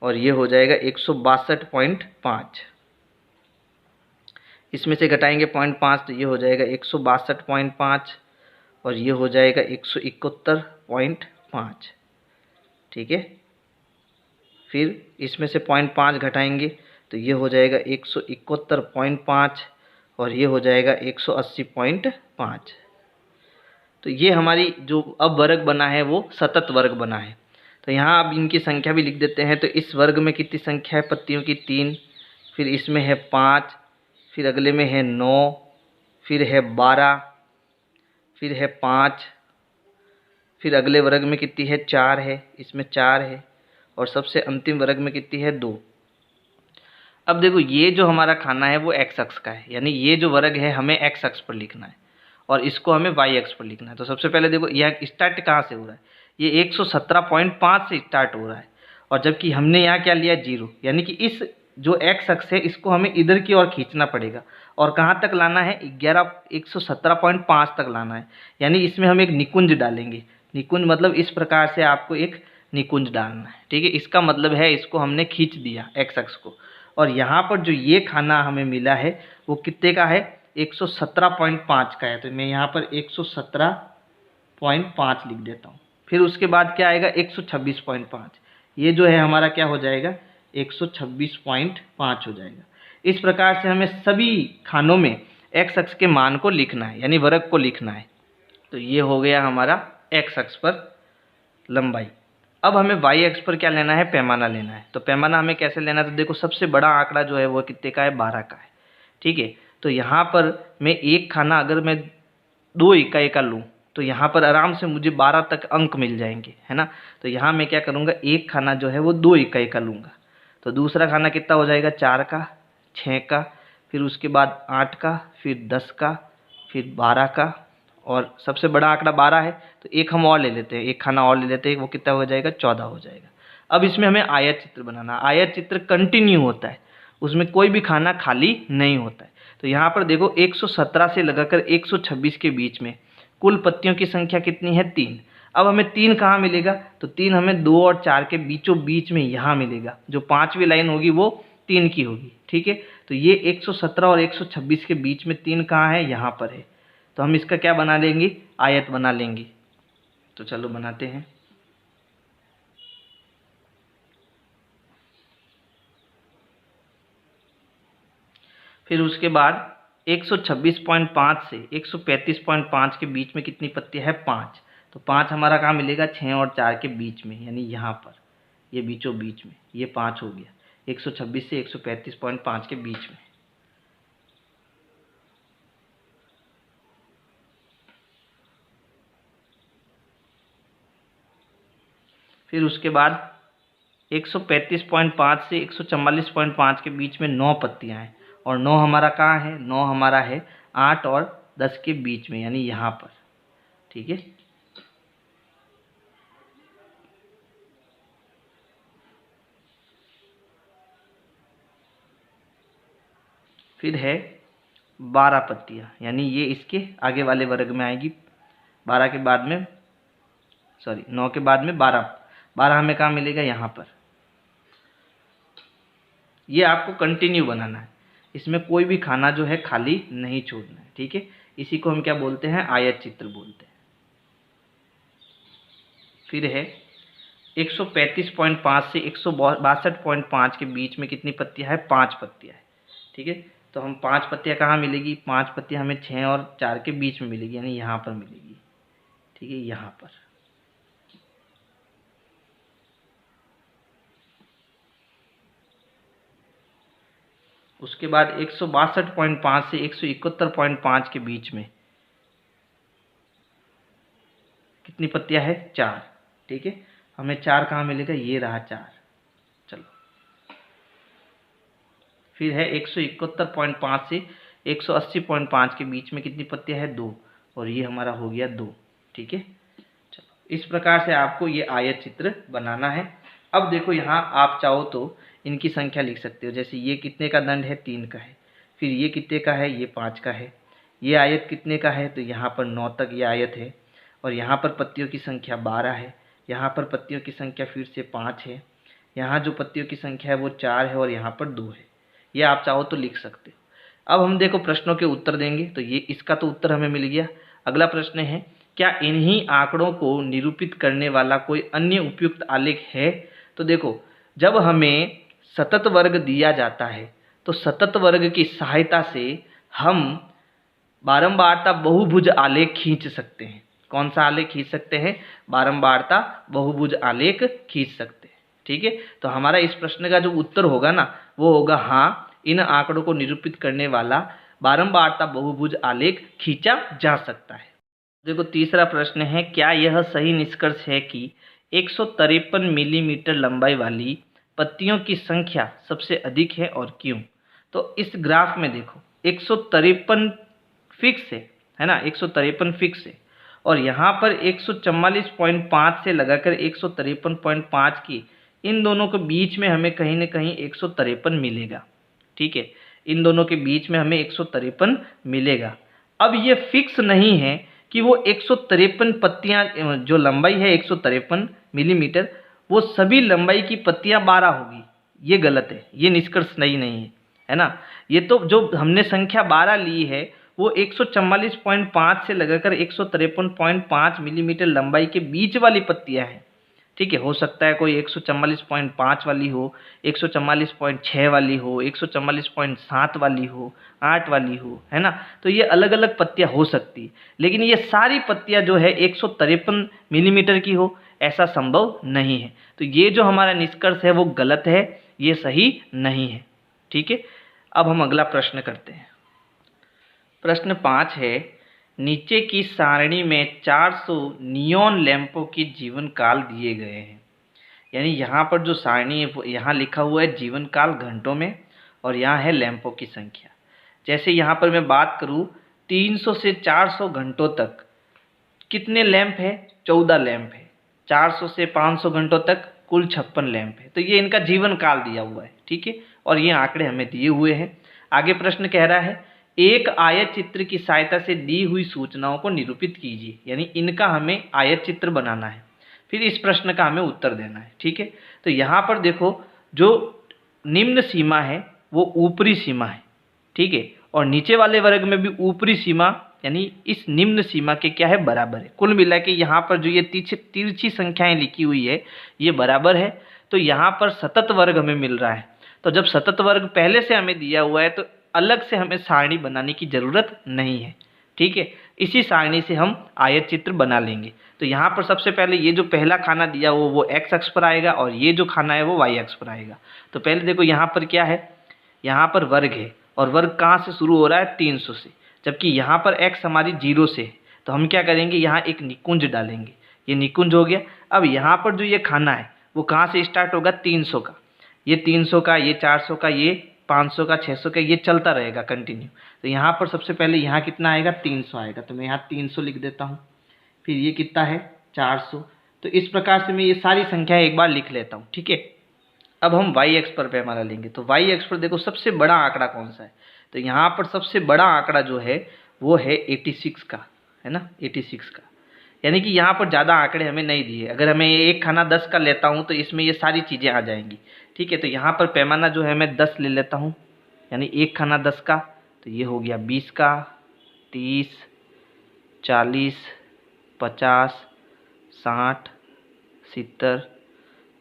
और ये हो जाएगा 162.5। इसमें से घटाएंगे 0.5 तो ये हो जाएगा 162.5, और ये हो जाएगा 171.5, ठीक है। फिर इसमें से 0.5 घटाएंगे तो ये हो जाएगा 171.5, और ये हो जाएगा 180.5। तो ये हमारी जो अब वर्ग बना है वो सतत वर्ग बना है। तो यहाँ अब इनकी संख्या भी लिख देते हैं। तो इस वर्ग में कितनी संख्या है पत्तियों की 3, फिर इसमें है 5, फिर अगले में है 9, फिर है 12, फिर है 5, फिर अगले वर्ग में कितनी है 4 है, इसमें 4 है, और सबसे अंतिम वर्ग में कितनी है 2। अब देखो ये जो हमारा खाना है वो एक्स अक्ष का है, यानी ये जो वर्ग है हमें एक्स अक्ष पर लिखना है और इसको हमें वाई अक्ष पर लिखना है। तो सबसे पहले देखो यह स्टार्ट कहाँ से हो रहा है, ये 117.5 से स्टार्ट हो रहा है, और जबकि हमने यहाँ क्या लिया 0, यानी कि इस जो एक्स अक्ष है इसको हमें इधर की ओर खींचना पड़ेगा और कहाँ तक लाना है 117.5 तक लाना है। यानी इसमें हम एक निकुंज डालेंगे। निकुंज मतलब इस प्रकार से आपको एक निकुंज डालना है, ठीक है। इसका मतलब है इसको हमने खींच दिया एक्स अक्ष को, और यहाँ पर जो ये खाना हमें मिला है वो कितने का है 117.5 का है। तो मैं यहाँ पर 117.5 लिख देता हूँ। फिर उसके बाद क्या आएगा 126.5, ये जो है हमारा क्या हो जाएगा 126.5 हो जाएगा। इस प्रकार से हमें सभी खानों में एक्स अक्ष के मान को लिखना है, यानी वर्ग को लिखना है। तो ये हो गया हमारा एक्स अक्ष पर लंबाई। अब हमें वाई अक्ष पर क्या लेना है, पैमाना लेना है। तो पैमाना हमें कैसे लेना है, तो देखो सबसे बड़ा आंकड़ा जो है वो कितने का है 12 का है, ठीक है। तो यहाँ पर मैं एक खाना अगर मैं 2 इकाई का लूँ तो यहाँ पर आराम से मुझे 12 तक अंक मिल जाएंगे, है ना। तो यहाँ मैं क्या करूँगा, एक खाना जो है वो 2 इकाई का लूँगा। तो दूसरा खाना कितना हो जाएगा 4 का, 6 का, फिर उसके बाद 8 का, फिर 10 का, फिर 12 का, और सबसे बड़ा आंकड़ा 12 है तो एक हम और ले लेते हैं, एक खाना और ले लेते हैं, वो कितना हो जाएगा 14 हो जाएगा। अब इसमें हमें आयत चित्र बनाना। आयत चित्र कंटिन्यू होता है, उसमें कोई भी खाना खाली नहीं होता है। तो यहाँ पर देखो 117 से लगाकर 126 के बीच में कुल पत्तियों की संख्या कितनी है 3। अब हमें 3 कहाँ मिलेगा, तो 3 हमें 2 और 4 के बीचों बीच में यहाँ मिलेगा। जो 5वीं लाइन होगी वो 3 की होगी, ठीक है। तो ये 117 और 126 के बीच में 3 कहाँ है, यहाँ पर है। तो हम इसका क्या बना लेंगे, आयत बना लेंगे। तो चलो बनाते हैं। फिर उसके बाद 126.5 से 135.5 के बीच में कितनी पत्तियां है 5। तो 5 हमारा कहाँ मिलेगा 6 और 4 के बीच में, यानी यहाँ पर ये बीचों बीच में ये 5 हो गया 126 से 135.5 के बीच में। फिर उसके बाद 135.5 से 144.5 के बीच में 9 पत्तियां हैं, और 9 हमारा कहाँ है, 9 हमारा है 8 और 10 के बीच में, यानी यहाँ पर, ठीक है। फिर है 12 पत्तियां, यानी ये इसके आगे वाले वर्ग में आएगी। 12 के बाद में 9 के बाद में 12 हमें कहाँ मिलेगा, यहाँ पर। ये आपको कंटिन्यू बनाना है, इसमें कोई भी खाना जो है खाली नहीं छोड़ना है, ठीक है। इसी को हम क्या बोलते हैं, आयत चित्र बोलते हैं। फिर है 135.5 से 162.5 के बीच में कितनी पत्तियां है, 5 पत्तियां है, ठीक है। तो हम 5 पत्तियाँ कहाँ मिलेगी, 5 पत्तियाँ हमें 6 और 4 के बीच में मिलेगी, यानी यहाँ पर मिलेगी। ठीक है, यहाँ पर। उसके बाद 162.5 से 171.5 के बीच में कितनी पत्तियाँ है, 4। ठीक है, हमें 4 कहाँ मिलेगा, ये रहा 4। चलो, फिर है 171.5 से 180.5 के बीच में कितनी पत्तियाँ है, 2, और ये हमारा हो गया 2। ठीक है, चलो, इस प्रकार से आपको ये आयत चित्र बनाना है। अब देखो, यहाँ आप चाहो तो इनकी संख्या लिख सकते हो। जैसे ये कितने का दंड है, 3 का है। फिर ये कितने का है, ये 5 का है। ये आयत कितने का है, तो यहाँ पर 9 तक ये आयत है, और यहाँ पर पत्तियों की संख्या 12 है। यहाँ पर पत्तियों की संख्या फिर से 5 है। यहाँ जो पत्तियों की संख्या है वो 4 है, और यहाँ पर 2 है। ये आप चाहो तो लिख सकते हो। अब हम देखो प्रश्नों के उत्तर देंगे, तो ये इसका तो उत्तर हमें मिल गया। अगला प्रश्न है, क्या इन्हीं आंकड़ों को निरूपित करने वाला कोई अन्य उपयुक्त आलेख है। तो देखो, जब हमें सतत वर्ग दिया जाता है तो सतत वर्ग की सहायता से हम बारंबारता बहुभुज आलेख खींच सकते हैं। कौन सा आलेख खींच सकते हैं, बारंबारता बहुभुज आलेख खींच सकते हैं। ठीक है, तो हमारा इस प्रश्न का जो उत्तर होगा ना, वो होगा हाँ, इन आंकड़ों को निरूपित करने वाला बारंबारता बहुभुज आलेख खींचा जा सकता है। देखो, तीसरा प्रश्न है, क्या यह सही निष्कर्ष है कि 153 मिलीमीटर लंबाई वाली पत्तियों की संख्या सबसे अधिक है, और क्यों। तो इस ग्राफ में देखो, 153 फिक्स है ना, 153 फिक्स है, और यहाँ पर 144.5 से लगाकर 153.5 की, इन दोनों के बीच में हमें कहीं ना कहीं 153 मिलेगा। ठीक है, इन दोनों के बीच में हमें 153 मिलेगा। अब ये फिक्स नहीं है कि वो 153 पत्तियाँ, जो लंबाई है 153 मिलीमीटर, वो सभी लंबाई की पत्तियाँ 12 होगी। ये गलत है, ये निष्कर्ष नहीं है ना। ये तो जो हमने संख्या 12 ली है वो 144.5 से लगाकर 153.5 मिलीमीटर लंबाई के बीच वाली पत्तियाँ हैं। ठीक है, हो सकता है कोई 144.5 वाली हो, 144.6 वाली हो, 144.7 वाली हो, 8 वाली हो, है ना। तो ये अलग अलग पत्तियाँ हो सकती है, लेकिन ये सारी पत्तियाँ जो है 153 मिलीमीटर की हो, ऐसा संभव नहीं है। तो ये जो हमारा निष्कर्ष है वो गलत है, ये सही नहीं है। ठीक है, अब हम अगला प्रश्न करते हैं। प्रश्न 5 है, नीचे की सारणी में 400 नियॉन लैंपों की जीवन काल दिए गए हैं। यानी यहाँ पर जो सारणी है, यहाँ लिखा हुआ है जीवन काल घंटों में, और यहाँ है लैंपों की संख्या। जैसे यहाँ पर मैं बात करूँ, 300 से 400 घंटों तक कितने लैंप है, 14 लैंप है। 400 से 500 घंटों तक कुल 56 लैंप है। तो ये इनका जीवन काल दिया हुआ है। ठीक है, और ये आंकड़े हमें दिए हुए हैं। आगे प्रश्न कह रहा है, एक आयत चित्र की सहायता से दी हुई सूचनाओं को निरूपित कीजिए। यानी इनका हमें आयत चित्र बनाना है, फिर इस प्रश्न का हमें उत्तर देना है। ठीक है, तो यहाँ पर देखो, जो निम्न सीमा है वो ऊपरी सीमा है। ठीक है, और नीचे वाले वर्ग में भी ऊपरी सीमा यानी इस निम्न सीमा के क्या है, बराबर है। कुल मिला के यहाँ पर जो ये तिरछी संख्याएं लिखी हुई है ये बराबर है। तो यहाँ पर सतत वर्ग हमें मिल रहा है। तो जब सतत वर्ग पहले से हमें दिया हुआ है तो अलग से हमें सारणी बनाने की ज़रूरत नहीं है। ठीक है, इसी सारणी से हम आयत चित्र बना लेंगे। तो यहाँ पर सबसे पहले ये जो पहला खाना दिया हुआ वो एक्स अक्ष पर आएगा, और ये जो खाना है वो वाई अक्ष पर आएगा। तो पहले देखो यहाँ पर क्या है, यहाँ पर वर्ग है, और वर्ग कहाँ से शुरू हो रहा है, 300 से। जबकि यहाँ पर x हमारी 0 से है, तो हम क्या करेंगे, यहाँ एक निकुंज डालेंगे। ये निकुंज हो गया। अब यहाँ पर जो ये खाना है वो कहाँ से स्टार्ट होगा, 300 का। ये 300 का, ये 400 का, ये 500 का, 600 का, ये चलता रहेगा कंटिन्यू। तो यहाँ पर सबसे पहले यहाँ कितना आएगा, 300 आएगा। तो मैं यहाँ 300 लिख देता हूँ। फिर ये कितना है, 400। तो इस प्रकार से मैं ये सारी संख्याएं एक बार लिख लेता हूँ। ठीक है, अब हम वाई एक्स पर पैमाना लेंगे। तो वाई एक्स पर देखो सबसे बड़ा आंकड़ा कौन सा है, तो यहाँ पर सबसे बड़ा आंकड़ा जो है वो है 86 का, है ना, 86 का। यानी कि यहाँ पर ज़्यादा आंकड़े हमें नहीं दिए। अगर हमें एक खाना 10 का लेता हूँ तो इसमें ये सारी चीज़ें आ जाएंगी। ठीक है, तो यहाँ पर पैमाना जो है मैं 10 ले लेता हूँ, यानी एक खाना 10 का। तो ये हो गया 20 का, 30, 40, 50, 60, 70,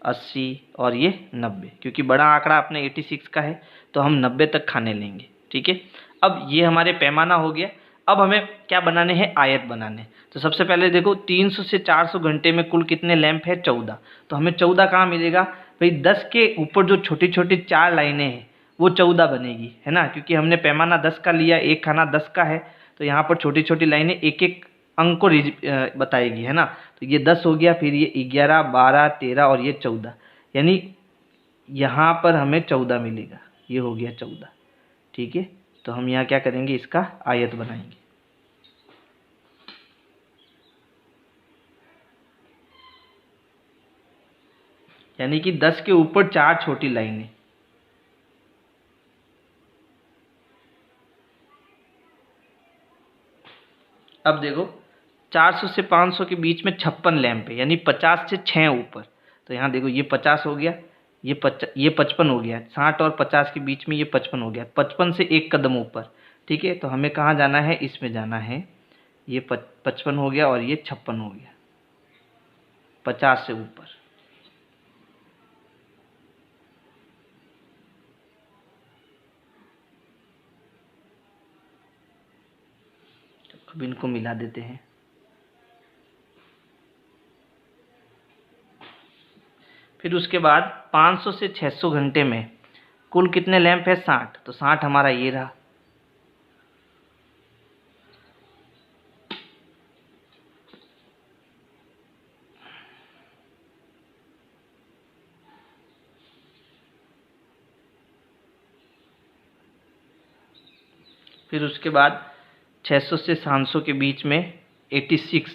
80 और ये 90। क्योंकि बड़ा आंकड़ा अपने 86 का है तो हम 90 तक खाने लेंगे। ठीक है। अब ये हमारे पैमाना हो गया। अब हमें क्या बनाने हैं, आयत बनाने। तो सबसे पहले देखो 300 से 400 घंटे में कुल कितने लैंप है, 14। तो हमें 14 कहाँ मिलेगा भाई, 10 के ऊपर जो छोटी छोटी 4 लाइनें हैं वो 14 बनेगी, है ना, क्योंकि हमने पैमाना 10 का लिया, एक खाना 10 का है, तो यहाँ पर छोटी छोटी लाइनें एक एक अंक को बताएगी, है ना। तो ये 10 हो गया, फिर ये 11, 12, 13 और ये 14, यानी यहाँ पर हमें 14 मिलेगा, ये हो गया 14, ठीक है। तो हम यहाँ क्या करेंगे, इसका आयत बनाएंगे। यानी कि 10 के ऊपर 4 छोटी लाइनें। अब देखो 400 से 500 के बीच में 56 लैंप है, यानी 50 से 6 ऊपर। तो यहाँ देखो ये 50 हो गया, ये 55 हो गया, 60 और 50 के बीच में ये 55 हो गया, 55 से एक कदम ऊपर, ठीक है। तो हमें कहाँ जाना है, इसमें जाना है। ये 55 हो गया और ये 56 हो गया, 50 से ऊपर। अब इनको मिला देते हैं। फिर उसके बाद 500 से 600 घंटे में कुल कितने लैंप है, 60। तो 60 हमारा ये रहा। फिर उसके बाद 600 से 700 के बीच में 86,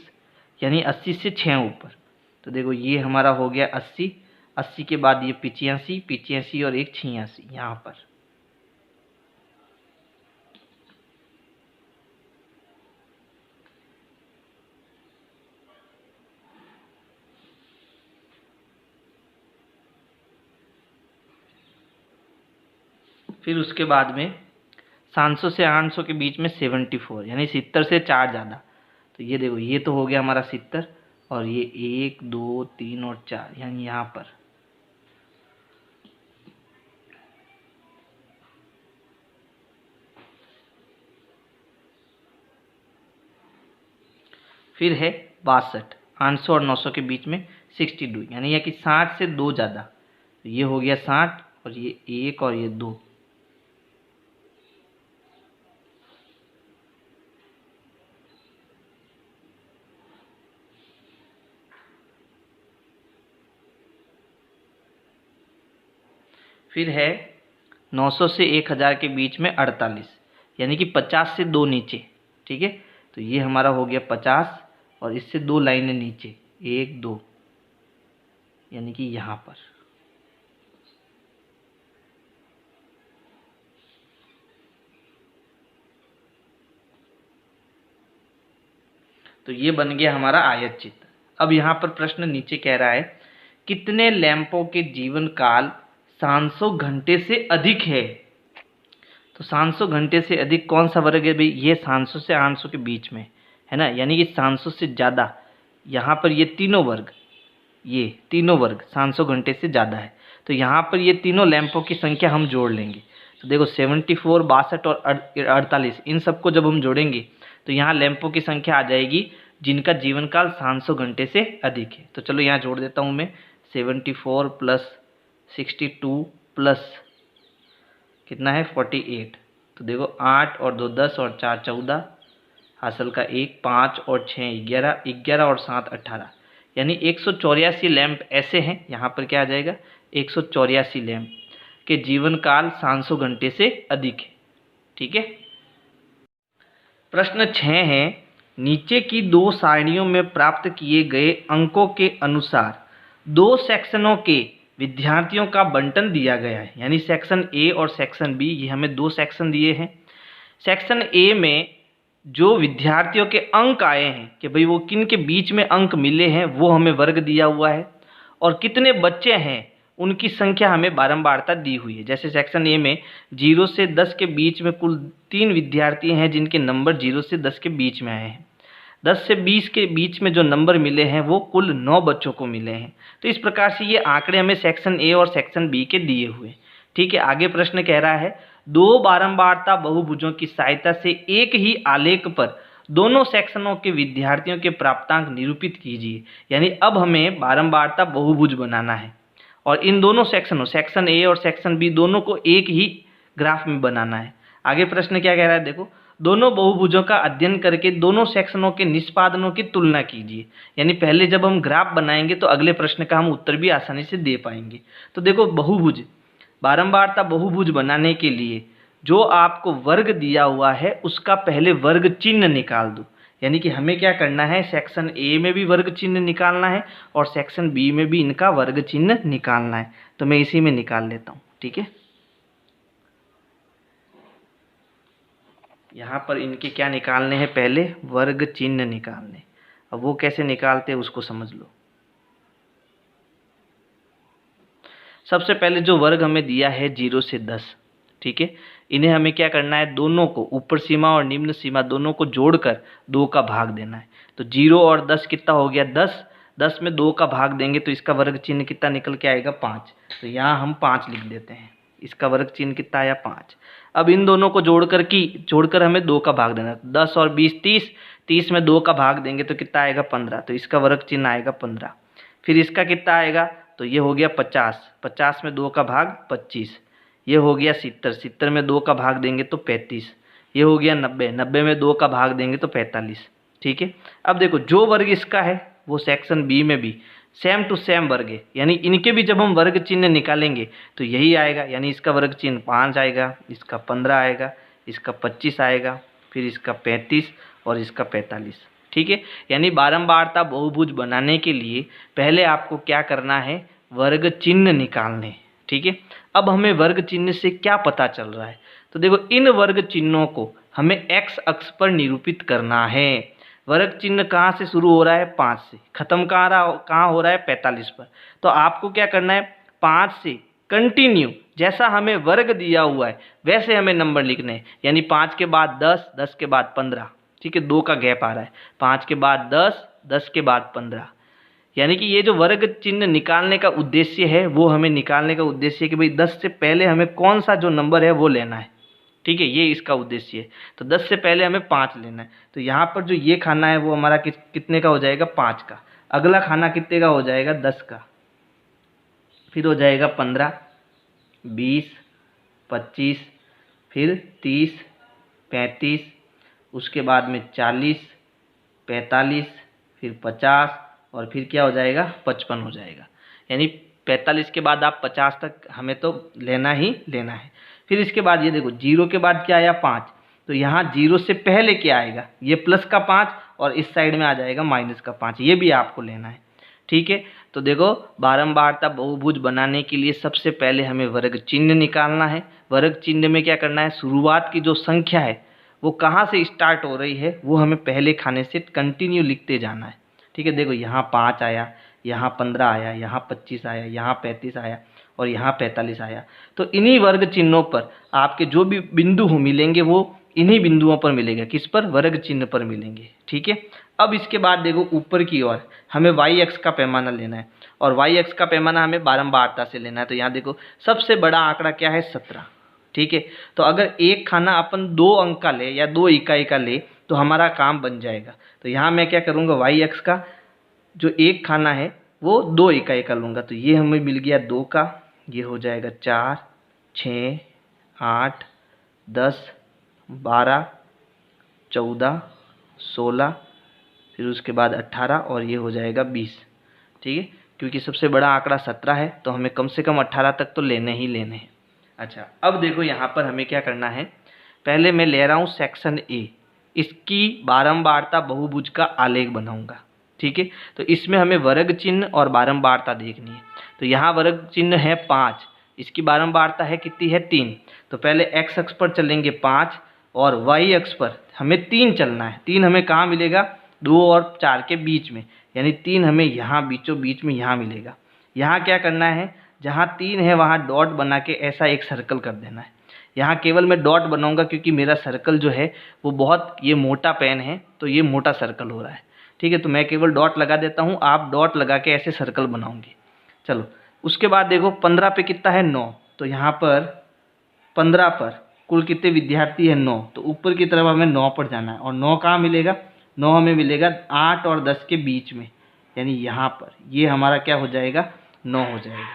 यानी 80 से 6 ऊपर। तो देखो ये हमारा हो गया 80, 80 के बाद ये 85, 85 और एक 86 यहाँ पर। फिर उसके बाद में 700 से 800 के बीच में 74, यानी 70 से 4 ज़्यादा। तो ये देखो ये तो हो गया हमारा 70, और ये 1, 2, 3 और 4, यानी यहाँ पर। फिर है 62, 800 और 900 के बीच में 62, यानी यह कि 60 से 2 ज़्यादा। तो ये हो गया 60, और ये 1 और ये 2। फिर है 900 से 1000 के बीच में 48, यानी कि 50 से 2 नीचे, ठीक है। तो ये हमारा हो गया 50, और इससे 2 लाइनें नीचे, 1, 2, यानी कि यहाँ पर। तो ये बन गया हमारा आयत चित्र। अब यहाँ पर प्रश्न नीचे कह रहा है, कितने लैंपों के जीवन काल 700 घंटे से अधिक है। तो 700 घंटे से अधिक कौन सा वर्ग है भाई, ये 700 से 800 के बीच में, है ना, यानी कि 700 से ज़्यादा। यहाँ पर ये तीनों वर्ग, ये तीनों वर्ग 700 घंटे से ज़्यादा है। तो यहाँ पर ये तीनों लैंपों की संख्या हम जोड़ लेंगे। तो देखो 74, 62 और 48, इन सबको जब हम जोड़ेंगे तो यहाँ लैंपों की संख्या आ जाएगी जिनका जीवन काल 700 घंटे से अधिक है। तो चलो यहाँ जोड़ देता हूँ मैं, 74 प्लस 62 प्लस कितना है 48। तो देखो 8 और 2 10 और 4 14, हासिल का 1, 5 और 6 11, 11 और 7 18, यानी 184 लैंप ऐसे हैं। यहाँ पर क्या आ जाएगा, 184 लैंप के जीवन काल 700 घंटे से अधिक है, ठीक है। प्रश्न 6 है, नीचे की 2 सारणियों में प्राप्त किए गए अंकों के अनुसार 2 सेक्शनों के विद्यार्थियों का बंटन दिया गया है। यानी सेक्शन ए और सेक्शन बी, ये हमें 2 सेक्शन दिए हैं। सेक्शन ए में जो विद्यार्थियों के अंक आए हैं कि भाई वो किन के बीच में अंक मिले हैं, वो हमें वर्ग दिया हुआ है, और कितने बच्चे हैं उनकी संख्या हमें बारंबारता दी हुई है। जैसे सेक्शन ए में 0 से 10 के बीच में कुल 3 विद्यार्थी हैं जिनके नंबर 0 से 10 के बीच में आए हैं। 10 से 20 के बीच में जो नंबर मिले हैं वो कुल 9 बच्चों को मिले हैं। तो इस प्रकार से ये आंकड़े हमें सेक्शन ए और सेक्शन बी के दिए हुए, ठीक है। आगे प्रश्न कह रहा है दो बारंबारता बहुभुजों की सहायता से एक ही आलेख पर दोनों सेक्शनों के विद्यार्थियों के प्राप्तांक निरूपित कीजिए। यानी अब हमें बारंबारता बहुभुज बनाना है और इन दोनों सेक्शनों, सेक्शन ए और सेक्शन बी, दोनों को एक ही ग्राफ में बनाना है। आगे प्रश्न क्या कह रहा है, देखो, दोनों बहुभुजों का अध्ययन करके दोनों सेक्शनों के निष्पादनों की तुलना कीजिए। यानी पहले जब हम ग्राफ बनाएंगे तो अगले प्रश्न का हम उत्तर भी आसानी से दे पाएंगे। तो देखो, बहुभुज, बारंबारता बहुभुज बनाने के लिए जो आपको वर्ग दिया हुआ है उसका पहले वर्ग चिन्ह निकाल दो। यानी कि हमें क्या करना है, सेक्शन ए में भी वर्ग चिन्ह निकालना है और सेक्शन बी में भी इनका वर्ग चिन्ह निकालना है। तो मैं इसी में निकाल लेता हूँ, ठीक है। यहाँ पर इनके क्या निकालने हैं, पहले वर्ग चिन्ह निकालने। अब वो कैसे निकालते हैं उसको समझ लो। सबसे पहले जो वर्ग हमें दिया है 0 से 10, ठीक है, इन्हें हमें क्या करना है, दोनों को, ऊपर सीमा और निम्न सीमा दोनों को जोड़कर 2 का भाग देना है। तो 0 और 10 कितना हो गया, 10। 10 में 2 का भाग देंगे तो इसका वर्ग चिन्ह कितना निकल के आएगा, 5। तो यहाँ हम 5 लिख देते हैं, इसका वर्ग चिन्ह कितना आया, 5। अब इन दोनों को जोड़कर हमें 2 का भाग देना है। 10 और 20 30, 30 में 2 का भाग देंगे तो कितना आएगा, 15। तो इसका वर्ग चिन्ह आएगा 15। फिर इसका कितना आएगा, तो ये हो गया 50, 50 में 2 का भाग 25। ये हो गया 70, 70 में 2 का भाग देंगे तो 35। ये हो गया 90, 90 में 2 का भाग देंगे तो 45, ठीक है। अब देखो, जो वर्ग इसका है वो सेक्शन बी में भी सेम टू सेम वर्ग है। यानी इनके भी जब हम वर्ग चिन्ह निकालेंगे तो यही आएगा। यानी इसका वर्ग चिन्ह 5 आएगा, इसका 15 आएगा, इसका 25 आएगा, फिर इसका 35 और इसका 45, ठीक है। यानी बारंबारता बहुभुज बनाने के लिए पहले आपको क्या करना है, वर्ग चिन्ह निकालने, ठीक है। अब हमें वर्ग चिन्ह से क्या पता चल रहा है, तो देखो, इन वर्ग चिन्हों को हमें एक्स अक्ष पर निरूपित करना है। वर्ग चिन्ह कहाँ से शुरू हो रहा है, 5 से, खत्म कहाँ हो रहा है, 45 पर। तो आपको क्या करना है, 5 से कंटिन्यू जैसा हमें वर्ग दिया हुआ है वैसे हमें नंबर लिखने हैं। यानी 5 के बाद 10, 10 के बाद 15, ठीक है, 2 का गैप आ रहा है। 5 के बाद 10, 10 के बाद 15। यानी कि ये जो वर्ग चिन्ह निकालने का उद्देश्य है वो हमें निकालने का उद्देश्य है कि भाई 10 से पहले हमें कौन सा जो नंबर है वो लेना है, ठीक है, ये इसका उद्देश्य है। तो 10 से पहले हमें 5 लेना है। तो यहाँ पर जो ये खाना है वो हमारा कितने का हो जाएगा, 5 का। अगला खाना कितने का हो जाएगा, 10 का। फिर हो जाएगा 15, 20, 25, फिर 30, 35, उसके बाद में 40, 45, फिर 50 और फिर क्या हो जाएगा, 55 हो जाएगा। यानी 45 के बाद आप 50 तक हमें तो लेना ही लेना है। फिर इसके बाद ये देखो, 0 के बाद क्या आया, 5। तो यहाँ 0 से पहले क्या आएगा, ये प्लस का 5 और इस साइड में आ जाएगा माइनस का 5। ये भी आपको लेना है, ठीक है। तो देखो, बारंबारता बहुभुज बनाने के लिए सबसे पहले हमें वर्ग चिन्ह निकालना है। वर्ग चिन्ह में क्या करना है, शुरुआत की जो संख्या है वो कहाँ से स्टार्ट हो रही है वो हमें पहले खाने से कंटिन्यू लिखते जाना है, ठीक है। देखो, यहाँ 5 आया, यहाँ 15 आया, यहाँ 25 आया, यहाँ 35 आया और यहाँ 45 आया। तो इन्हीं वर्ग चिन्हों पर आपके जो भी बिंदु मिलेंगे वो इन्हीं बिंदुओं पर मिलेगा। किस पर, वर्ग चिन्ह पर मिलेंगे, ठीक है। अब इसके बाद देखो, ऊपर की ओर हमें वाई एक्स का पैमाना लेना है और वाई एक्स का पैमाना हमें बारंबारता से लेना है। तो यहाँ देखो, सबसे बड़ा आंकड़ा क्या है, 17, ठीक है। तो अगर एक खाना अपन 2 अंक का ले या 2 इकाई का ले तो हमारा काम बन जाएगा। तो यहाँ मैं क्या करूँगा, वाई एक्स का जो एक खाना है वो 2 इकाई का लूँगा। तो ये हमें मिल गया 2 का, ये हो जाएगा 4, 6, 8, 10, 12, 14, 16, फिर उसके बाद 18 और ये हो जाएगा 20, ठीक है। क्योंकि सबसे बड़ा आंकड़ा 17 है तो हमें कम से कम 18 तक तो लेने ही लेने हैं। अच्छा, अब देखो यहाँ पर हमें क्या करना है, पहले मैं ले रहा हूँ सेक्शन ए, इसकी बारंबारता बहुभुज का आलेख बनाऊंगा, ठीक है। तो इसमें हमें वर्ग चिन्ह और बारंबारता देखनी है। तो यहाँ वर्ग चिन्ह है 5, इसकी बारंबारता है कितनी है, 3। तो पहले एक्स अक्ष पर चलेंगे 5 और वाई अक्ष पर हमें 3 चलना है। 3 हमें कहाँ मिलेगा, 2 और 4 के बीच में, यानी 3 हमें यहाँ बीचों बीच में यहाँ मिलेगा। यहाँ क्या करना है, जहाँ 3 है वहाँ डॉट बना के ऐसा एक सर्कल कर देना है। यहाँ केवल मैं डॉट बनाऊंगा क्योंकि मेरा सर्कल जो है वो बहुत ये मोटा पेन है तो ये मोटा सर्कल हो रहा है, ठीक है। तो मैं केवल डॉट लगा देता हूँ, आप डॉट लगा के ऐसे सर्कल बनाओगे। चलो, उसके बाद देखो 15 पे कितना है, 9। तो यहाँ पर 15 पर कुल कितने विद्यार्थी हैं 9, तो ऊपर की तरफ हमें 9 पर जाना है। और 9 कहाँ मिलेगा, 9 हमें मिलेगा 8 और 10 के बीच में, यानी यहाँ पर। ये हमारा क्या हो जाएगा, 9 हो जाएगा।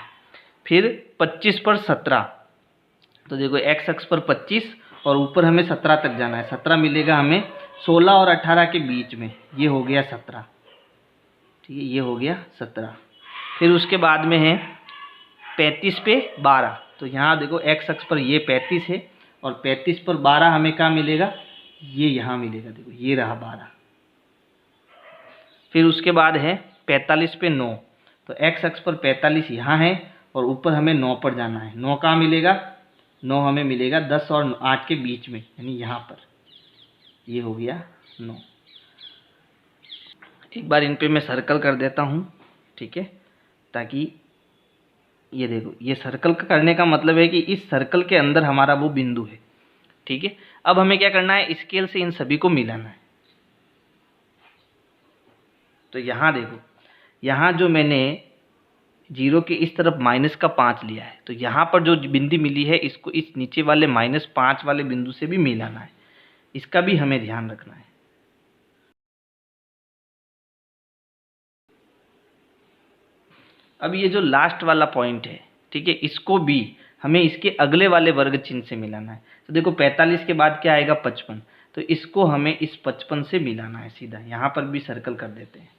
फिर 25 पर 17, तो देखो एक्स अक्ष पर 25 और ऊपर हमें 17 तक जाना है। 17 मिलेगा हमें 16 और 18 के बीच में, ये हो गया 17। ठीक है, ये हो गया 17। फिर उसके बाद में है 35 पे 12, तो यहाँ देखो एक्स अक्ष पर ये 35 है और 35 पर 12 हमें कहाँ मिलेगा, ये यहाँ मिलेगा, देखो ये रहा 12। फिर उसके बाद है 45 पे 9, तो एक्स अक्ष पर 45 यहाँ है और ऊपर हमें 9 पर जाना है। 9 कहाँ मिलेगा, 9 हमें मिलेगा 10 और 8 के बीच में, यानी यहाँ पर, ये हो गया 9। एक बार इन पे मैं सर्कल कर देता हूँ, ठीक है, ताकि ये देखो, ये सर्कल का करने का मतलब है कि इस सर्कल के अंदर हमारा वो बिंदु है। ठीक है, अब हमें क्या करना है, स्केल से इन सभी को मिलाना है। तो यहाँ देखो, यहाँ जो मैंने 0 के इस तरफ -5 लिया है, तो यहाँ पर जो बिंदु मिली है इसको इस नीचे वाले -5 वाले बिंदु से भी मिलाना है। इसका भी हमें ध्यान रखना है। अब ये जो लास्ट वाला पॉइंट है, ठीक है, इसको भी हमें इसके अगले वाले वर्ग चिन्ह से मिलाना है। तो देखो 45 के बाद क्या आएगा, 55, तो इसको हमें इस 55 से मिलाना है सीधा। यहाँ पर भी सर्कल कर देते हैं।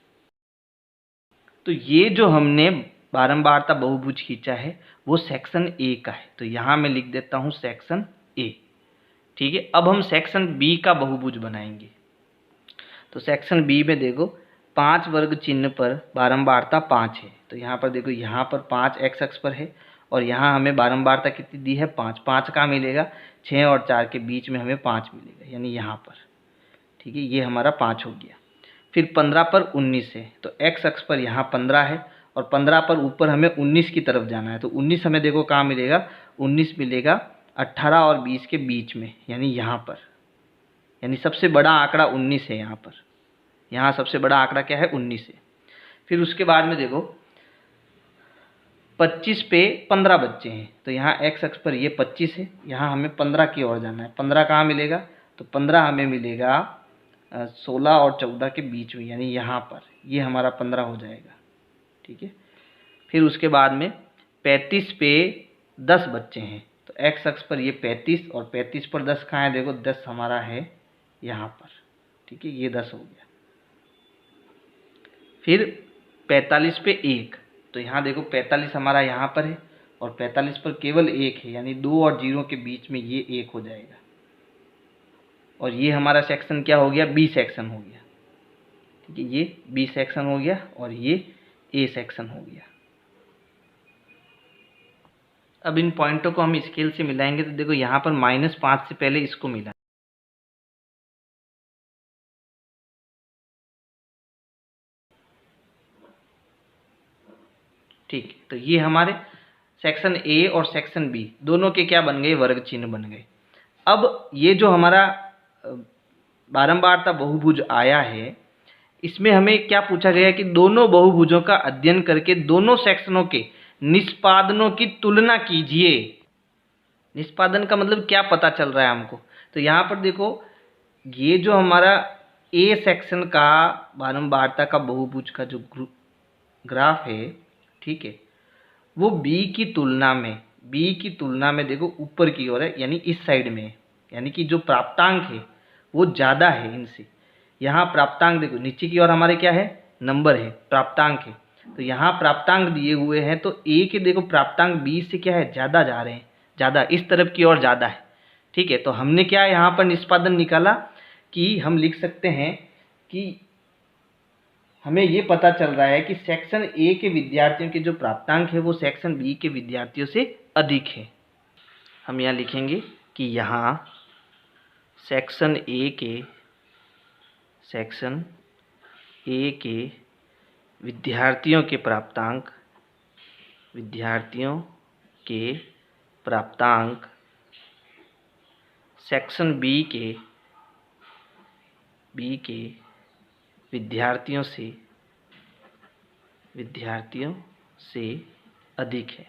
तो ये जो हमने बारंबारता बहुभुज खींचा है वो सेक्शन ए का है, तो यहाँ मैं लिख देता हूँ सेक्शन ए। ठीक है, अब हम सेक्शन बी का बहुभुज बनाएंगे। तो सेक्शन बी में देखो 5 वर्ग चिन्ह पर बारंबारता 5 है, तो यहाँ पर देखो, यहाँ पर 5 एक्स अक्ष पर है और यहाँ हमें बारंबारता कितनी दी है, 5। 5 कहाँ मिलेगा, 6 और 4 के बीच में हमें 5 मिलेगा, यानी यहाँ पर। ठीक है, ये हमारा 5 हो गया। फिर 15 पर 19 है, तो एक्स अक्ष पर यहाँ 15 है और 15 पर ऊपर हमें 19 की तरफ जाना है। तो 19 हमें देखो कहाँ मिलेगा, 19 मिलेगा 18 और 20 के बीच में, यानी यहाँ पर। यानी सबसे बड़ा आंकड़ा 19 है यहाँ पर। यहाँ सबसे बड़ा आंकड़ा क्या है, 19 है। फिर उसके बाद में देखो 25 पे 15 बच्चे हैं, तो यहाँ एक्स अक्ष पर ये 25 है, यहाँ हमें 15 की ओर जाना है। 15 कहाँ मिलेगा, तो 15 हमें मिलेगा 16 और 14 के बीच में, यानी यहाँ पर। ये हमारा 15 हो जाएगा। ठीक है, फिर उसके बाद में 35 पे 10 बच्चे हैं, तो एक्स अक्ष पर ये 35 और 35 पर 10 कहाँ है, देखो 10 हमारा है यहाँ पर। ठीक है, ये 10 हो गया। फिर 45 पे 1, तो यहाँ देखो 45 हमारा यहाँ पर है और 45 पर केवल 1 है, यानी 2 और 0 के बीच में ये 1 हो जाएगा। और ये हमारा सेक्शन क्या हो गया, बी सेक्शन हो गया। ठीक है, ये बी सेक्शन हो गया और ये ए सेक्शन हो गया। अब इन पॉइंटों को हम स्केल से मिलाएंगे, तो देखो यहाँ पर -5 से पहले इसको मिला। ठीक, तो ये हमारे सेक्शन ए और सेक्शन बी दोनों के क्या बन गए, वर्ग चिन्ह बन गए। अब ये जो हमारा बारंबारता बहुभुज आया है, इसमें हमें क्या पूछा गया है कि दोनों बहुभुजों का अध्ययन करके दोनों सेक्शनों के निष्पादनों की तुलना कीजिए। निष्पादन का मतलब क्या पता चल रहा है हमको, तो यहाँ पर देखो, ये जो हमारा ए सेक्शन का बारंबारता का बहुभुज का जो ग्राफ है, ठीक है, वो बी की तुलना में देखो ऊपर की ओर है, यानी इस साइड में है। यानी कि जो प्राप्तांक है वो ज़्यादा है इनसे। यहाँ प्राप्तांक देखो नीचे की ओर हमारे क्या है, नंबर है, प्राप्तांक है। तो यहाँ प्राप्तांक दिए हुए हैं, तो ए के देखो प्राप्तांक बी से क्या है, ज़्यादा जा रहे हैं, ज़्यादा इस तरफ की ओर ज़्यादा है। ठीक है, तो हमने क्या यहाँ पर निष्पादन निकाला कि हम लिख सकते हैं कि हमें ये पता चल रहा है कि सेक्शन ए के विद्यार्थियों के जो प्राप्तांक है वो सेक्शन बी के विद्यार्थियों से अधिक है। हम यहाँ लिखेंगे कि यहाँ सेक्शन ए के विद्यार्थियों के प्राप्तांक सेक्शन बी के विद्यार्थियों से अधिक है।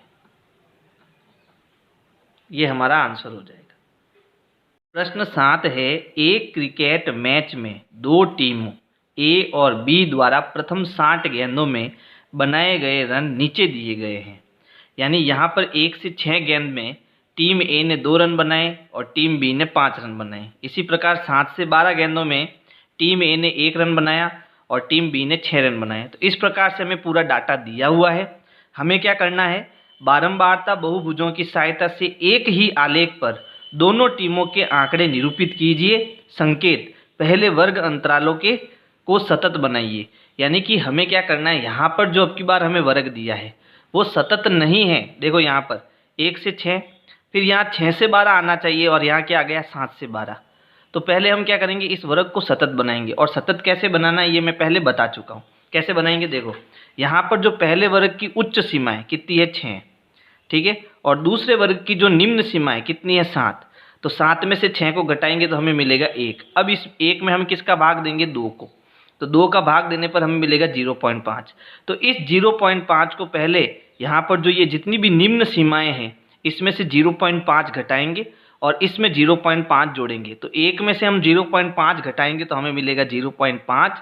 ये हमारा आंसर हो जाएगा। प्रश्न 7 है, एक क्रिकेट मैच में दो टीमों ए और बी द्वारा प्रथम 60 गेंदों में बनाए गए रन नीचे दिए गए हैं। यानी यहाँ पर 1 से 6 गेंद में टीम ए ने 2 रन बनाए और टीम बी ने 5 रन बनाए। इसी प्रकार 7 से 12 गेंदों में टीम ए ने 1 रन बनाया और टीम बी ने 6 रन बनाए। तो इस प्रकार से हमें पूरा डाटा दिया हुआ है। हमें क्या करना है, बारंबारता बहुभुजों की सहायता से एक ही आलेख पर दोनों टीमों के आंकड़े निरूपित कीजिए। संकेत पहले वर्ग अंतरालों के को सतत बनाइए। यानी कि हमें क्या करना है, यहाँ पर जो अब की बार हमें वर्ग दिया है वो सतत नहीं है। देखो यहाँ पर 1 से 6, फिर यहाँ 6 से 12 आना चाहिए और यहाँ क्या आ गया 7 से 12। तो पहले हम क्या करेंगे, इस वर्ग को सतत बनाएंगे। और सतत कैसे बनाना है ये मैं पहले बता चुका हूँ। कैसे बनाएंगे, देखो यहाँ पर जो पहले वर्ग की उच्च सीमा है कितनी है 6, ठीक है, और दूसरे वर्ग की जो निम्न सीमा है कितनी है 7। तो 7 में से 6 को घटाएंगे तो हमें मिलेगा 1। अब इस 1 में हम किसका भाग देंगे, 2 को। तो 2 का भाग देने पर हमें मिलेगा 0.5। तो इस 0.5 को पहले यहाँ पर जो ये जितनी भी निम्न सीमाएं हैं इसमें से 0.5 घटाएंगे और इसमें 0.5 जोड़ेंगे। तो 1 में से हम 0.5 घटाएंगे तो हमें मिलेगा 0.5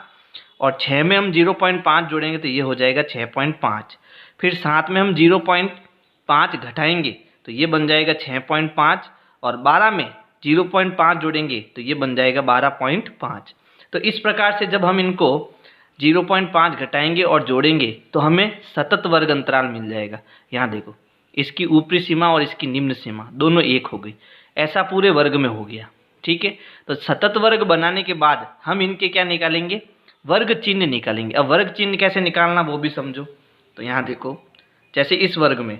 और 6 में हम 0.5 जोड़ेंगे तो ये हो जाएगा 6.5। फिर 7 में हम 0.5 घटाएंगे तो ये बन जाएगा 6.5 और 12 में 0.5 जोड़ेंगे तो ये बन जाएगा 12.5। तो इस प्रकार से जब हम इनको 0.5 घटाएंगे और जोड़ेंगे तो हमें सतत वर्ग अंतराल मिल जाएगा। यहाँ देखो इसकी ऊपरी सीमा और इसकी निम्न सीमा दोनों एक हो गई। ऐसा पूरे वर्ग में हो गया, ठीक है। तो सतत वर्ग बनाने के बाद हम इनके क्या निकालेंगे, वर्ग चिन्ह निकालेंगे। अब वर्ग चिन्ह कैसे निकालना वो भी समझो। तो यहाँ देखो जैसे इस वर्ग में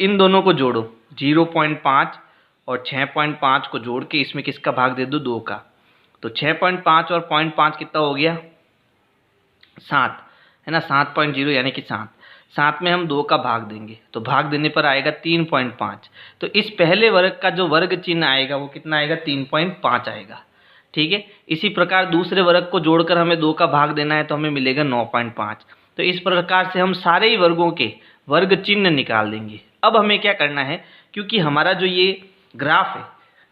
इन दोनों को जोड़ो, 0.5 और 6.5 को जोड़ के इसमें किसका भाग दे दो, 2 का। तो 6.5 और 0.5 कितना हो गया 7, है ना, 7.0 यानी कि 7। 7 में हम 2 का भाग देंगे तो भाग देने पर आएगा 3.5। तो इस पहले वर्ग का जो वर्ग चिन्ह आएगा वो कितना आएगा, 3.5 आएगा, ठीक है। इसी प्रकार दूसरे वर्ग को जोड़कर हमें 2 का भाग देना है तो हमें मिलेगा 9.5। तो इस प्रकार से हम सारे ही वर्गों के वर्ग चिन्ह निकाल देंगे। अब हमें क्या करना है, क्योंकि हमारा जो ये ग्राफ है,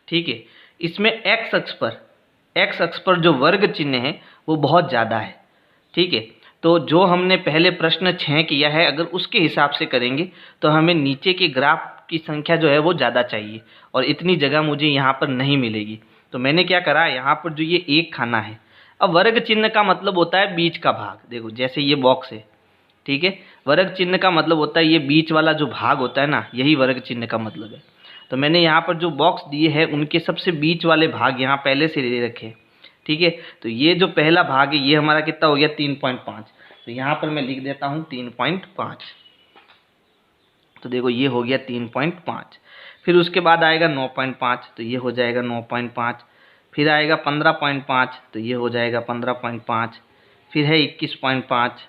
ठीक है, इसमें एक्स अक्ष पर जो वर्ग चिन्ह है वो बहुत ज़्यादा है, ठीक है। तो जो हमने पहले प्रश्न 6 किया है अगर उसके हिसाब से करेंगे तो हमें नीचे के ग्राफ की संख्या जो है वो ज़्यादा चाहिए और इतनी जगह मुझे यहाँ पर नहीं मिलेगी। तो मैंने क्या करा, यहाँ पर जो ये एक खाना है, अब वर्ग चिन्ह का मतलब होता है बीच का भाग। देखो जैसे ये बॉक्स है, ठीक है, वर्ग चिन्ह का मतलब होता है ये बीच वाला जो भाग होता है ना, यही वर्ग चिन्ह का मतलब है। तो मैंने यहाँ पर जो बॉक्स दिए हैं उनके सबसे बीच वाले भाग यहाँ पहले से ले रखे, ठीक है। तो ये जो पहला भाग है ये हमारा कितना हो गया 3.5। तो यहाँ पर मैं लिख देता हूँ 3.5। तो देखो ये हो गया 3.5। फिर उसके बाद आएगा 9.5 तो ये हो जाएगा 9.5। फिर आएगा 15.5 तो ये हो जाएगा 15.5। फिर है 21.5,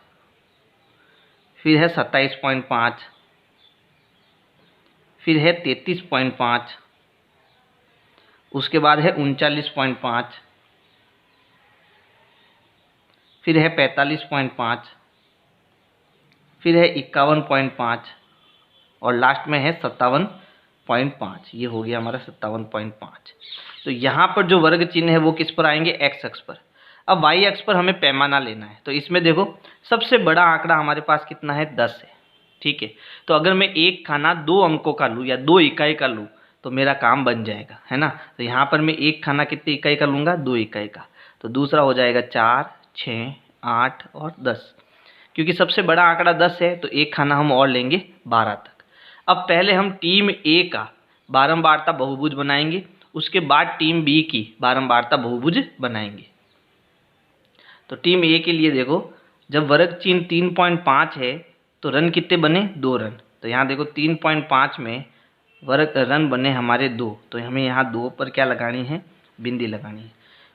फिर है 27.5, फिर है 33.5, उसके बाद है 39.5, फिर है 45.5, फिर है 51.5 और लास्ट में है 57.5। ये हो गया हमारा 57.5। तो यहाँ पर जो वर्ग चिन्ह है वो किस पर आएंगे, एक्स अक्ष पर। अब वाई अक्ष पर हमें पैमाना लेना है। तो इसमें देखो सबसे बड़ा आंकड़ा हमारे पास कितना है, 10 है, ठीक है। तो अगर मैं एक खाना 2 अंकों का लूँ या 2 इकाई का लूँ तो मेरा काम बन जाएगा, है ना। तो यहाँ पर मैं एक खाना कितनी इकाई का लूँगा, 2 इकाई का। तो दूसरा हो जाएगा 4, 6, 8 और 10। क्योंकि सबसे बड़ा आंकड़ा 10 है तो एक खाना हम और लेंगे 12 तक। अब पहले हम टीम ए का बारंबारता बहुभुज बनाएंगे, उसके बाद टीम बी की बारंबारता बहुभुज बनाएंगे। तो टीम ए के लिए देखो जब वर्ग चिन्ह 3.5 है तो रन कितने बने, 2 रन। तो यहाँ देखो 3.5 में वर्ग रन बने हमारे 2। तो हमें यहाँ 2 पर क्या लगानी है, बिंदी लगानी है।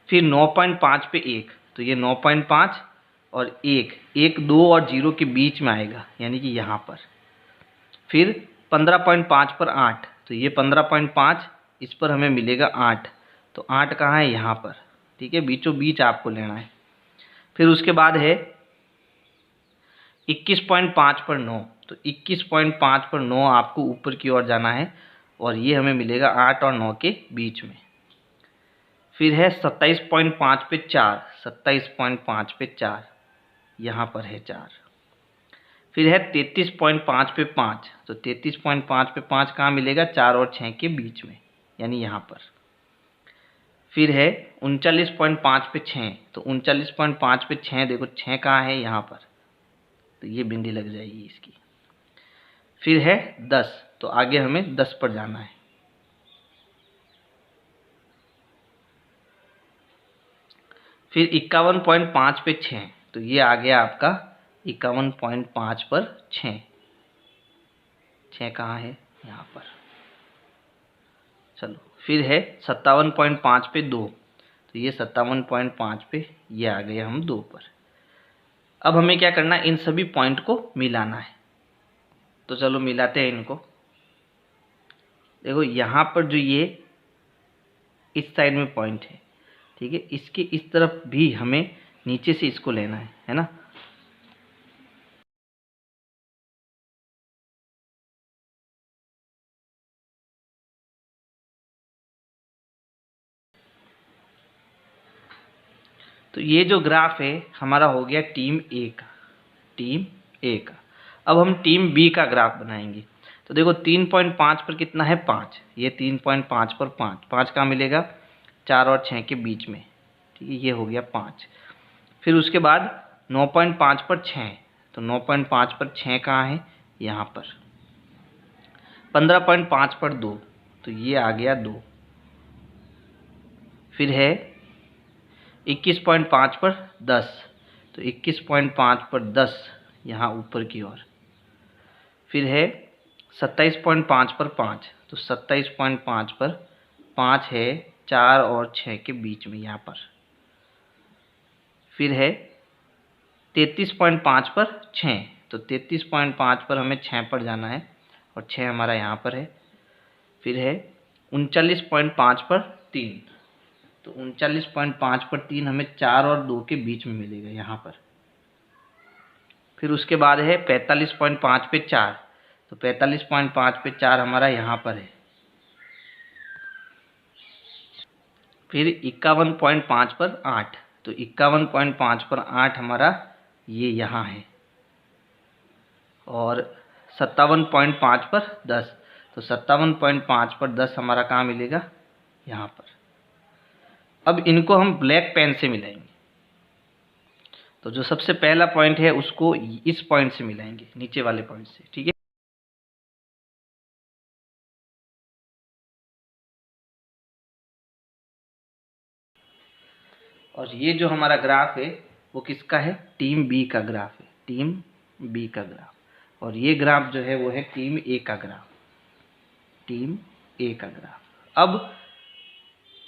फिर 9.5 पे 1, तो ये 9.5 और 1 2 और 0 के बीच में आएगा यानी कि यहाँ पर। फिर 15.5 पर 8, तो ये 15.5 इस पर हमें मिलेगा 8। तो 8 कहाँ है, यहाँ पर, ठीक है, बीचों बीच आपको लेना है। फिर उसके बाद है 21.5 पर 9, तो 21.5 पर 9 आपको ऊपर की ओर जाना है और ये हमें मिलेगा 8 और 9 के बीच में। फिर है 27.5 पे 4, 27.5 पे 4, यहाँ पर है 4। फिर है 33.5 पे 5, तो 33.5 पे 5 कहाँ मिलेगा? 4 और 6 के बीच में, यानी यहाँ पर। फिर है 39.5 पे 6, तो 39.5 पे 6 देखो 6 कहाँ है? यहाँ पर, तो ये बिंदी लग जाएगी इसकी। फिर है 10, तो आगे हमें 10 पर जाना है। फिर 51.5 पे 6, तो ये आ गया आपका 51.5 पर 6, 6 कहाँ है? यहाँ पर। चलो, फिर है 57.5 पे 2, तो ये 57.5 पे ये आ गए हम 2 पर। अब हमें क्या करना है? इन सभी पॉइंट को मिलाना है। तो चलो मिलाते हैं इनको। देखो यहाँ पर जो ये इस साइड में पॉइंट है, ठीक है, इसके इस तरफ भी हमें नीचे से इसको लेना है ना। तो ये जो ग्राफ है हमारा हो गया टीम ए का, टीम ए का। अब हम टीम बी का ग्राफ बनाएंगे। तो देखो 3.5 पर कितना है? 5, ये 3.5 पर 5, 5 कहाँ मिलेगा? 4 और 6 के बीच में, ठीक है, ये हो गया 5। फिर उसके बाद 9.5 पर 6, तो 9.5 पर 6 कहाँ है? यहाँ पर। 15.5 पर 2, तो ये आ गया 2। फिर है 21.5 पर 10, तो 21.5 पर 10 यहाँ ऊपर की ओर। फिर है 27.5 पर 5, तो 27.5 पर 5 है 4 और 6 के बीच में यहाँ पर। फिर है 33.5 पर 6, तो 33.5 पर हमें 6 पर जाना है और 6 हमारा यहाँ पर है। फिर है 39.5 पर 3, तो 39.5 पर 3 हमें 4 और 2 के बीच में मिलेगा यहाँ पर। फिर उसके बाद है 45.5 पे 4, तो 45.5 पे 4 हमारा यहाँ पर है। फिर 51.5 पर 8, तो 51.5 पर 8 हमारा ये यहाँ है। और 57.5 पर 10, तो 57.5 पर 10 हमारा कहाँ मिलेगा? यहाँ पर। अब इनको हम ब्लैक पेन से मिलाएंगे। तो जो सबसे पहला पॉइंट है उसको इस पॉइंट से मिलाएंगे, नीचे वाले पॉइंट से, ठीक है। और ये जो हमारा ग्राफ है वो किसका है? टीम बी का ग्राफ है, टीम बी का ग्राफ। और ये ग्राफ जो है वो है टीम ए का ग्राफ, टीम ए का ग्राफ। अब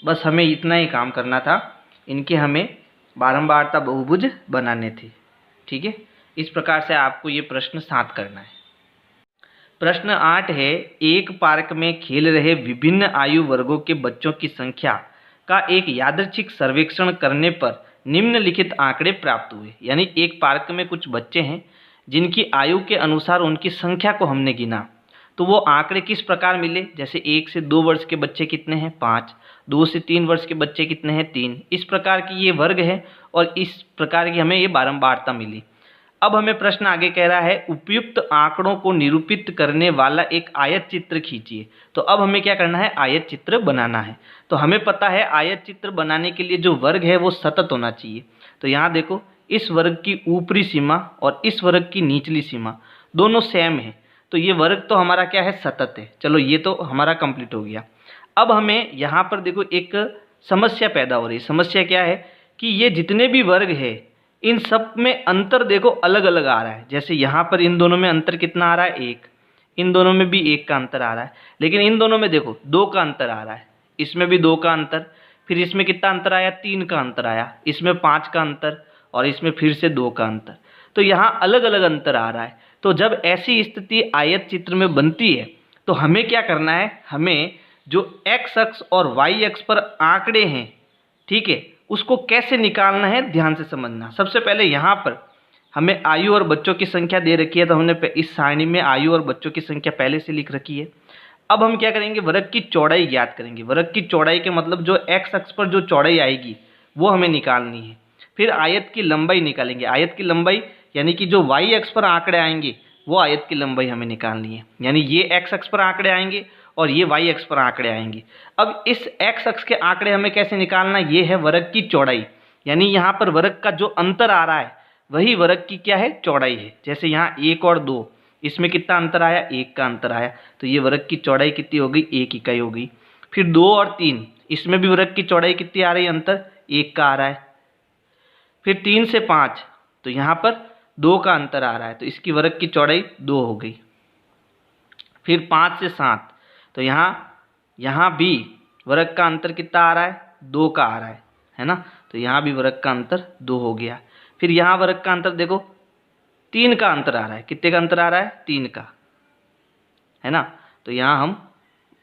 बस हमें इतना ही काम करना था, इनके हमें बारंबारता बहुभुज बनाने थे, ठीक है। इस प्रकार से आपको ये प्रश्न 7 करना है। प्रश्न 8 है, एक पार्क में खेल रहे विभिन्न आयु वर्गों के बच्चों की संख्या का एक यादृच्छिक सर्वेक्षण करने पर निम्नलिखित आंकड़े प्राप्त हुए। यानी एक पार्क में कुछ बच्चे हैं जिनकी आयु के अनुसार उनकी संख्या को हमने गिना, तो वो आंकड़े किस प्रकार मिले? जैसे 1 से 2 वर्ष के बच्चे कितने हैं? 5, 2 से 3 वर्ष के बच्चे कितने हैं? 3। इस प्रकार की ये वर्ग है और इस प्रकार की हमें ये बारंबारता मिली। अब हमें प्रश्न आगे कह रहा है, उपयुक्त आंकड़ों को निरूपित करने वाला एक आयत चित्र खींचिए। तो अब हमें क्या करना है? आयत चित्र बनाना है। तो हमें पता है आयत चित्र बनाने के लिए जो वर्ग है वो सतत होना चाहिए। तो यहाँ देखो, इस वर्ग की ऊपरी सीमा और इस वर्ग की निचली सीमा दोनों सेम है, तो ये वर्ग तो हमारा क्या है? सतत है। चलो ये तो हमारा कंप्लीट हो गया। अब हमें यहाँ पर देखो एक समस्या पैदा हो रही है। समस्या क्या है कि ये जितने भी वर्ग है इन सब में अंतर देखो अलग अलग आ रहा है। जैसे यहाँ पर इन दोनों में अंतर कितना आ रहा है? 1। इन दोनों में भी 1 का अंतर आ रहा है, लेकिन इन दोनों में देखो 2 का अंतर आ रहा है, इसमें भी 2 का अंतर, फिर इसमें कितना अंतर आया? 3 का अंतर आया, इसमें 5 का अंतर और इसमें फिर से 2 का अंतर। तो यहाँ अलग अलग अंतर आ रहा है। तो जब ऐसी स्थिति आयत चित्र में बनती है तो हमें क्या करना है? हमें जो x अक्ष और y अक्ष पर आंकड़े हैं, ठीक है, उसको कैसे निकालना है ध्यान से समझना। सबसे पहले यहाँ पर हमें आयु और बच्चों की संख्या दे रखी है, तो हमने इस सारणी में आयु और बच्चों की संख्या पहले से लिख रखी है। अब हम क्या करेंगे, वर्ग की चौड़ाई ज्ञात करेंगे। वर्ग की चौड़ाई के मतलब जो एक्स अक्ष पर जो चौड़ाई आएगी वो हमें निकालनी है। फिर आयत की लंबाई निकालेंगे। आयत की लंबाई यानी कि जो वाई अक्ष पर आंकड़े आएंगे वो आयत की लंबाई हमें निकालनी है। यानी ये एक्स अक्ष पर आंकड़े आएंगे और ये वाई अक्ष पर आंकड़े आएंगे। अब इस एक्स अक्ष के आंकड़े हमें कैसे निकालना, ये है वर्ग की चौड़ाई। यानी यहाँ पर वर्ग का जो अंतर आ रहा है वही वर्ग की क्या है, चौड़ाई है। जैसे यहाँ 1 और 2, इसमें कितना अंतर आया, 1 का अंतर आया, तो ये वर्ग की चौड़ाई कितनी हो गई, 1 इकाई हो गई। फिर 2 और 3, इसमें भी वर्ग की चौड़ाई कितनी आ रही है, अंतर 1 का आ रहा है। फिर 3 से 5, तो यहाँ पर 2 का अंतर आ रहा है, तो इसकी वर्ग की चौड़ाई 2 हो गई। फिर 5 से 7, तो यहाँ भी वर्ग का अंतर कितना आ रहा है, 2 का आ रहा है ना, तो यहाँ भी वर्ग का अंतर 2 हो गया। फिर यहाँ वर्ग का अंतर देखो 3 का अंतर आ रहा है। कितने का अंतर आ रहा है, 3 का, है ना। तो यहाँ हम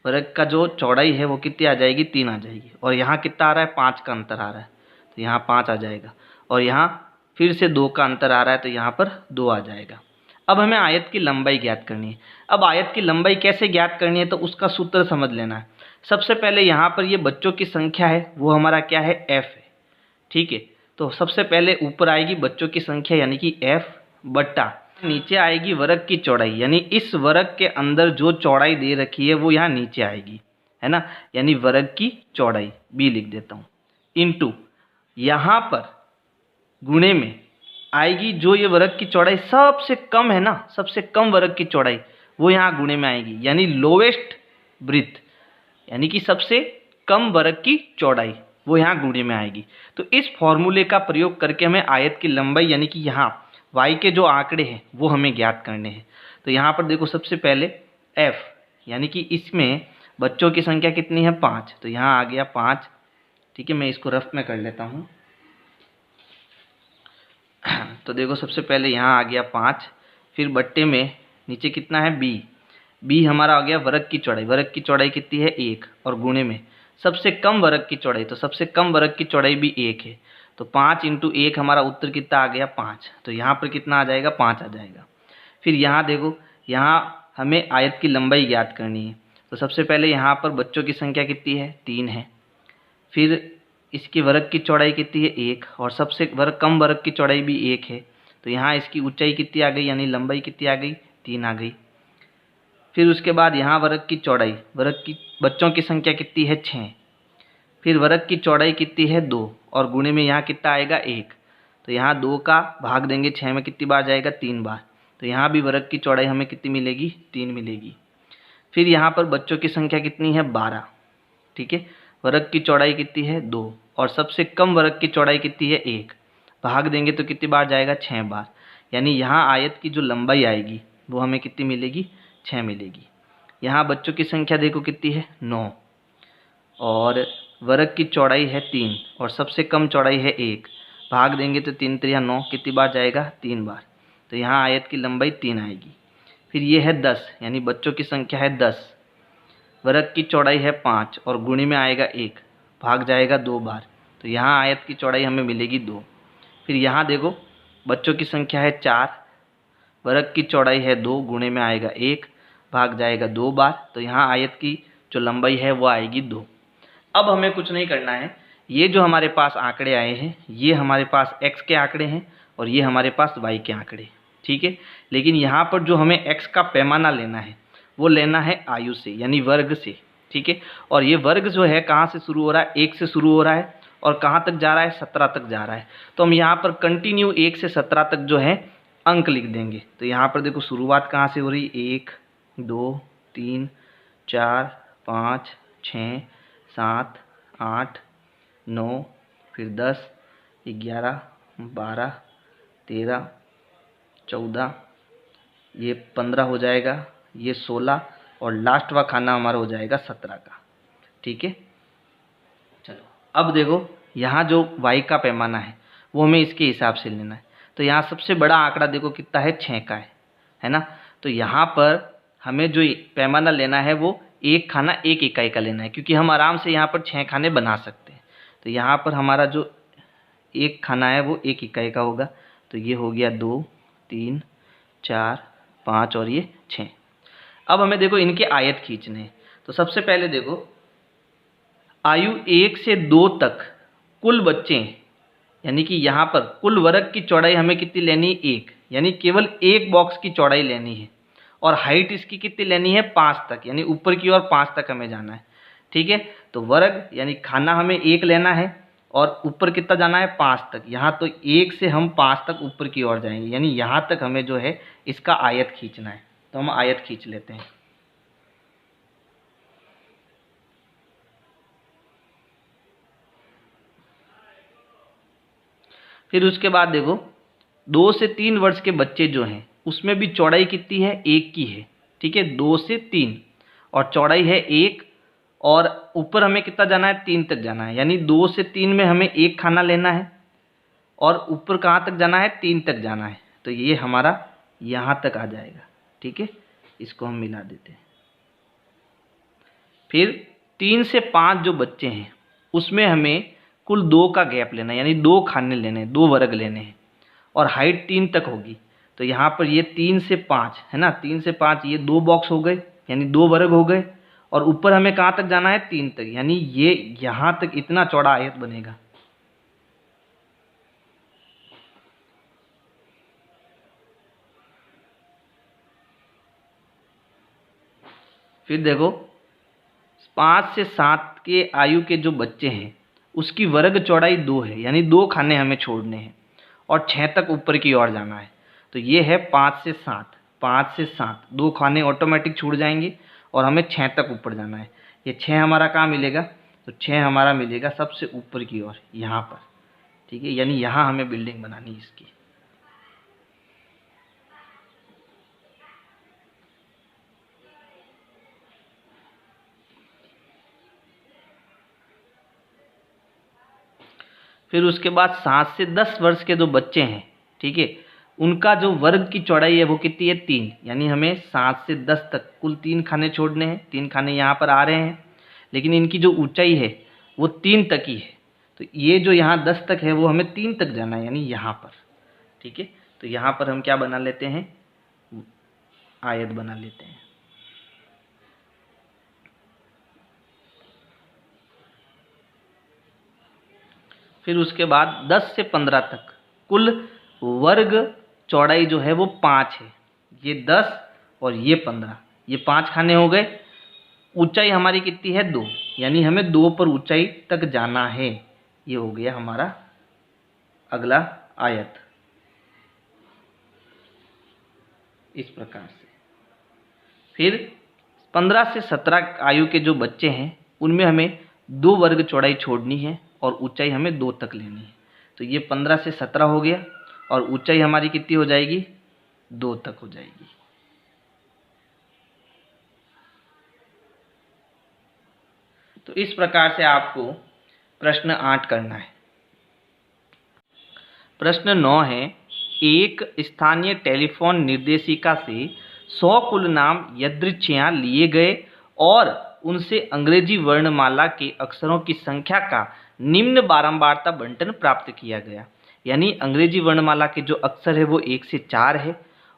वर्ग का जो चौड़ाई है वो कितनी आ जाएगी, 3 आ जाएगी। और यहाँ कितना आ रहा है, 5 का अंतर आ रहा है, तो यहाँ 5 आ जाएगा। और यहाँ फिर से 2 का अंतर आ रहा है, तो यहाँ पर 2 आ जाएगा। अब हमें आयत की लंबाई ज्ञात करनी है। अब आयत की लंबाई कैसे ज्ञात करनी है, तो उसका सूत्र समझ लेना है। सबसे पहले यहाँ पर ये बच्चों की संख्या है वो हमारा क्या है, एफ है, ठीक है। तो सबसे पहले ऊपर आएगी बच्चों की संख्या यानी कि एफ बट्टा नीचे आएगी वर्ग की चौड़ाई, यानी इस वर्ग के अंदर जो चौड़ाई दे रखी है वो यहाँ नीचे आएगी, है ना। यानी वर्ग की चौड़ाई बी लिख देता हूँ, इनटू यहाँ पर गुणे में आएगी जो ये वर्ग की चौड़ाई सबसे कम है ना, सबसे कम वर्ग की चौड़ाई वो यहाँ गुणे में आएगी, यानी लोवेस्ट ब्रीथ, यानी कि सबसे कम वर्ग की चौड़ाई वो यहाँ गुणे में आएगी। तो इस फॉर्मूले का प्रयोग करके हमें आयत की लंबाई यानी कि यहाँ y के जो आंकड़े हैं वो हमें ज्ञात करने हैं। तो यहाँ पर देखो सबसे पहले f यानी कि इसमें बच्चों की संख्या कितनी है, 5, तो यहाँ आ गया 5, ठीक है। मैं इसको रफ में कर लेता हूँ। तो देखो सबसे पहले यहाँ आ गया 5, फिर बट्टे में नीचे कितना है, b हमारा आ गया वर्ग की चौड़ाई। वर्ग की चौड़ाई कितनी है, 1, और गुणे में सबसे कम वर्ग की चौड़ाई, तो सबसे कम वर्ग की चौड़ाई भी 1 है, तो 5 इंटू 1 हमारा उत्तर कितना आ गया, 5। तो यहाँ पर कितना आ जाएगा, 5 आ जाएगा। फिर यहाँ देखो, यहाँ हमें आयत की लंबाई ज्ञात करनी है। तो सबसे पहले यहाँ पर बच्चों की संख्या कितनी है, 3 है। फिर इसकी वर्ग की चौड़ाई कितनी है, 1, और सबसे कम वर्ग की चौड़ाई भी 1 है, तो यहाँ इसकी ऊंचाई कितनी आ गई, यानी लंबाई कितनी आ गई, 3 आ गई। फिर उसके बाद यहाँ वर्ग की चौड़ाई, बच्चों की संख्या कितनी है, 6। फिर वर्ग की चौड़ाई कितनी है, 2, और गुणे में यहाँ कितना आएगा, 1, तो यहाँ 2 का भाग देंगे 6 में, कितनी बार जाएगा, 3 बार, तो यहाँ भी वर्ग की चौड़ाई हमें कितनी मिलेगी, 3 मिलेगी। फिर यहाँ पर बच्चों की संख्या कितनी है, 12, ठीक है। वर्ग की चौड़ाई कितनी है, 2, और सबसे कम वर्ग की चौड़ाई कितनी है, 1, भाग देंगे तो कितनी बार जाएगा, 6 बार, यानी यहाँ आयत की जो लंबाई आएगी वो हमें कितनी मिलेगी, 6 मिलेगी। यहाँ बच्चों की संख्या देखो कितनी है, 9, और वर्ग की चौड़ाई है 3, और सबसे कम चौड़ाई है 1, भाग देंगे तो 3 3 9, कितनी बार जाएगा, 3 बार, तो यहाँ आयत की लंबाई 3 आएगी। फिर ये है 10, यानी बच्चों की संख्या है 10, वर्ग की चौड़ाई है 5, और गुणे में आएगा 1, भाग जाएगा 2 बार, तो यहाँ आयत की चौड़ाई हमें मिलेगी 2। फिर यहाँ देखो बच्चों की संख्या है 4, वर्ग की चौड़ाई है 2, गुणे में आएगा 1, भाग जाएगा 2 बार, तो यहाँ आयत की जो लंबाई है वो आएगी 2। अब हमें कुछ नहीं करना है, ये जो हमारे पास आंकड़े आए हैं ये हमारे पास x के आंकड़े हैं और ये हमारे पास y के आंकड़े, ठीक है। लेकिन यहाँ पर जो हमें x का पैमाना लेना है वो लेना है आयु से, यानी वर्ग से, ठीक है। और ये वर्ग जो है कहाँ से शुरू हो रहा है, 1 से शुरू हो रहा है, और कहाँ तक जा रहा है, 17 तक जा रहा है। तो हम यहाँ पर कंटिन्यू 1 से 17 तक जो है अंक लिख देंगे। तो यहाँ पर देखो शुरुआत कहाँ से हो रही, 1 2 3 4 5 6 7 8 9, फिर 10 11 12 13 14, ये 15 हो जाएगा, ये 16, और लास्ट वाला खाना हमारा हो जाएगा 17 का, ठीक है। चलो अब देखो यहाँ जो y का पैमाना है वो हमें इसके हिसाब से लेना है। तो यहाँ सबसे बड़ा आंकड़ा देखो कितना है, 6 का है ना। तो यहाँ पर हमें जो पैमाना लेना है वो एक खाना 1 इकाई का लेना है, क्योंकि हम आराम से यहाँ पर 6 खाने बना सकते हैं। तो यहाँ पर हमारा जो एक खाना है वो 1 इकाई का होगा। तो ये हो गया 2 3 4 5 और ये 6। अब हमें देखो इनके आयत खींचने हैं। तो सबसे पहले देखो आयु 1 से 2 तक कुल बच्चे, यानी कि यहाँ पर कुल वर्ग की चौड़ाई हमें कितनी लेनी है, 1, यानी केवल एक बॉक्स की चौड़ाई लेनी है। और हाइट इसकी कितनी लेनी है, 5 तक, यानी ऊपर की ओर 5 तक हमें जाना है। ठीक है, तो वर्ग यानी खाना हमें 1 लेना है और ऊपर कितना जाना है, 5 तक। यहाँ तो 1 से हम 5 तक ऊपर की ओर जाएंगे, यानी यहाँ तक हमें जो है इसका आयत खींचना है। तो हम आयत खींच लेते हैं। फिर उसके बाद देखो 2 से 3 वर्ष के बच्चे जो हैं उसमें भी चौड़ाई कितनी है, 1 की है। ठीक है, 2 से 3 और चौड़ाई है 1 और ऊपर हमें कितना जाना है, 3 तक जाना है। यानी 2 से 3 में हमें 1 खाना लेना है और ऊपर कहाँ तक जाना है, 3 तक जाना है। तो ये हमारा यहाँ तक आ जाएगा। ठीक है, इसको हम मिला देते हैं। फिर 3 से 5 जो बच्चे हैं उसमें हमें कुल 2 का गैप लेना है, यानी 2 खाने लेने हैं, 2 वर्ग लेने हैं और हाइट 3 तक होगी। तो यहाँ पर ये 3 से 5 है ना, 3 से 5 ये 2 बॉक्स हो गए, यानी 2 वर्ग हो गए। और ऊपर हमें कहाँ तक जाना है, 3 तक, यानी ये यहाँ तक इतना चौड़ा आयत बनेगा। फिर देखो 5 से 7 के आयु के जो बच्चे हैं उसकी वर्ग चौड़ाई 2 है, यानी 2 खाने हमें छोड़ने हैं और 6 तक ऊपर की ओर जाना है। तो ये है 5 से 7, 5 से 7 2 खाने ऑटोमेटिक छूट जाएंगे और हमें 6 तक ऊपर जाना है। ये 6 हमारा कहाँ मिलेगा, तो 6 हमारा मिलेगा सबसे ऊपर की ओर यहाँ पर। ठीक है, यानी यहाँ हमें बिल्डिंग बनानी है इसकी। फिर उसके बाद 7 से 10 वर्ष के जो बच्चे हैं, ठीक है, उनका जो वर्ग की चौड़ाई है वो कितनी है, 3, यानी हमें 7 से 10 तक कुल 3 खाने छोड़ने हैं। 3 खाने यहाँ पर आ रहे हैं, लेकिन इनकी जो ऊंचाई है वो 3 तक ही है। तो ये जो यहाँ 10 तक है वो हमें 3 तक जाना है, यानी यहाँ पर। ठीक है, तो यहाँ पर हम क्या बना लेते हैं, आयत बना लेते हैं। फिर उसके बाद 10 से 15 तक कुल वर्ग चौड़ाई जो है वो 5 है। ये 10 और ये 15, ये 5 खाने हो गए। ऊंचाई हमारी कितनी है, 2, यानी हमें 2 पर ऊंचाई तक जाना है। ये हो गया हमारा अगला आयत, इस प्रकार से। फिर 15 से 17 आयु के जो बच्चे हैं उनमें हमें 2 वर्ग चौड़ाई छोड़नी है और ऊंचाई हमें 2 तक लेनी है। तो ये 15 से 17 हो गया और ऊंचाई हमारी कितनी हो जाएगी, 2 तक हो जाएगी। तो इस प्रकार से आपको प्रश्न 8 करना है। प्रश्न 9 है, एक स्थानीय टेलीफोन निर्देशिका से 100 कुल नाम यादृच्छियां लिए गए और उनसे अंग्रेजी वर्णमाला के अक्षरों की संख्या का निम्न बारंबारता बंटन प्राप्त किया गया। यानी अंग्रेजी वर्णमाला के जो अक्षर है वो 1 से 4 है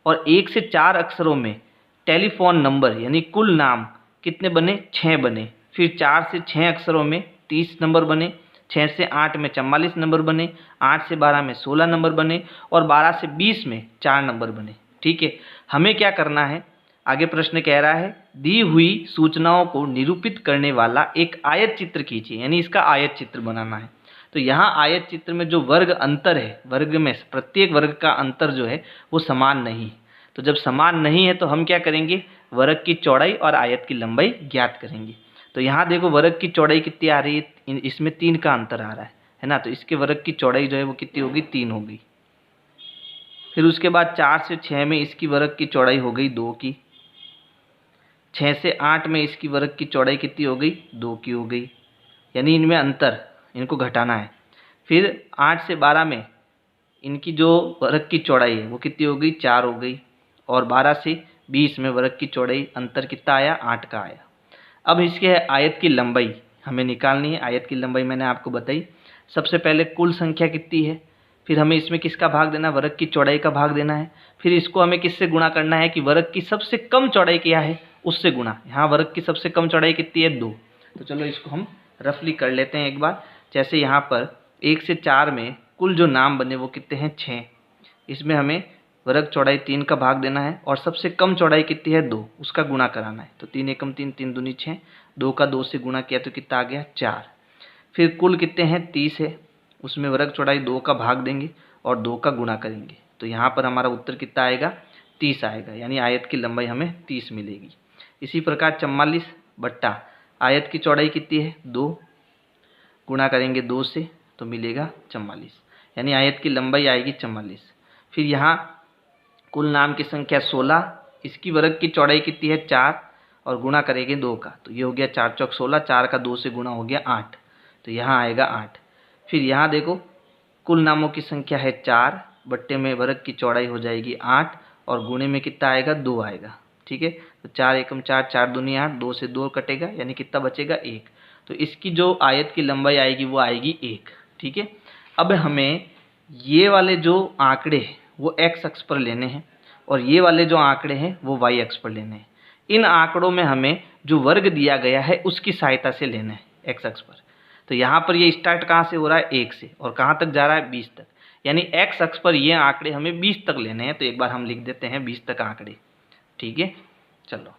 और 1 से 4 अक्षरों में टेलीफोन नंबर यानी कुल नाम कितने बने, 6 बने। फिर 4 से 6 अक्षरों में 30 नंबर बने, 6 से 8 में 44 नंबर बने, 8 से 12 में 16 नंबर बने और 12 से 20 में 4 नंबर बने। ठीक है, हमें क्या करना है, आगे प्रश्न कह रहा है दी हुई सूचनाओं को निरूपित करने वाला एक आयत चित्र खींचिए, यानी इसका आयत चित्र बनाना है। तो यहाँ आयत चित्र में जो वर्ग अंतर है, वर्ग में प्रत्येक वर्ग का अंतर जो है वो समान नहीं। तो जब समान नहीं है तो हम क्या करेंगे, वर्ग की चौड़ाई और आयत की लंबाई ज्ञात करेंगे। तो यहाँ देखो वर्ग की चौड़ाई कितनी आ रही है, इसमें 3 का अंतर आ रहा है ना, तो इसके वर्ग की चौड़ाई जो है वो कितनी होगी, 3 होगी। फिर उसके बाद 4 से 6 में इसकी वर्ग की चौड़ाई हो गई 2 की, 6 से 8 में इसकी वर्ग की चौड़ाई कितनी हो गई, 2 की हो गई, यानी इनमें अंतर, इनको घटाना है। फिर 8 से 12 में इनकी जो वर्ग की चौड़ाई है वो कितनी हो गई, 4 हो गई और 12 से 20 में वर्ग की चौड़ाई अंतर कितना आया, 8 का आया। अब इसके आयत की लंबाई हमें निकालनी है। आयत की लंबाई मैंने आपको बताई। सबसे पहले कुल संख्या कितनी है, फिर हमें इसमें किसका भाग देना है, वर्ग की चौड़ाई का भाग देना है। फिर इसको हमें किससे गुणा करना है कि वर्ग की सबसे कम चौड़ाई क्या है उससे गुणा। यहाँ वर्ग की सबसे कम चौड़ाई कितनी है 2, तो चलो इसको हम रफली कर लेते हैं एक बार। जैसे यहाँ पर 1 से 4 में कुल जो नाम बने वो कितने हैं 6, इसमें हमें वर्ग चौड़ाई 3 का भाग देना है और सबसे कम चौड़ाई कितनी है 2, उसका गुणा कराना है। तो 3 एकम 3, 3 दूनी 6, 2 का 2 से गुणा किया तो कितना आ गया 4। फिर कुल कितने हैं 30 है, उसमें वर्ग चौड़ाई 2 का भाग देंगे और 2 का गुणा करेंगे। तो यहाँ पर हमारा उत्तर कितना आएगा 30 आएगा, यानी आयत की लंबाई हमें 30 मिलेगी। इसी प्रकार 44 बट्टा आयत की चौड़ाई कितनी है 2, गुणा करेंगे 2 से तो मिलेगा 44, यानी आयत की लंबाई आएगी 44। फिर यहाँ कुल नाम की संख्या 16, इसकी वर्ग की चौड़ाई कितनी है 4 और गुणा करेंगे 2 का, तो ये हो गया 4 चौक 16, 4 का 2 से गुणा हो गया 8, तो यहाँ आएगा 8। फिर यहाँ देखो कुल नामों की संख्या है 4, बट्टे में वर्ग की चौड़ाई हो जाएगी 8 और गुणे में कितना आएगा 2 आएगा। ठीक है, तो 4 एकम 4, 4 दूनी 8, 2 से 2 कटेगा, यानी कितना बचेगा 1। तो इसकी जो आयत की लंबाई आएगी वो आएगी 1। ठीक है, अब हमें ये वाले जो आंकड़े हैं वो x अक्ष पर लेने हैं और ये वाले जो आंकड़े हैं वो y अक्ष पर लेने हैं। इन आंकड़ों में हमें जो वर्ग दिया गया है उसकी सहायता से लेना है x अक्ष पर। तो यहाँ पर ये स्टार्ट कहाँ से हो रहा है 1 से और कहाँ तक जा रहा है 20 तक, यानी x अक्ष पर ये आंकड़े हमें 20 तक लेने हैं। तो एक बार हम लिख देते हैं 20 तक आंकड़े। ठीक है, चलो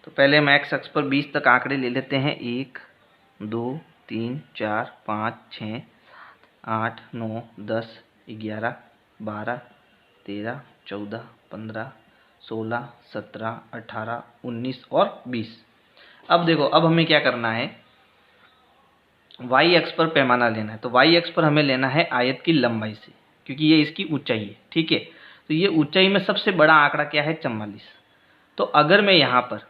तो पहले हम x अक्ष पर 20 तक आंकड़े ले लेते हैं। 1 2 3 4 5 6 8 9 10 11 12 13 14 15 16 17 18 19 और 20। अब देखो, अब हमें क्या करना है, y अक्ष पर पैमाना लेना है। तो y अक्ष पर हमें लेना है आयत की लंबाई से, क्योंकि ये इसकी ऊंचाई है। ठीक है, तो ये ऊंचाई में सबसे बड़ा आंकड़ा क्या है 44। तो अगर मैं यहाँ पर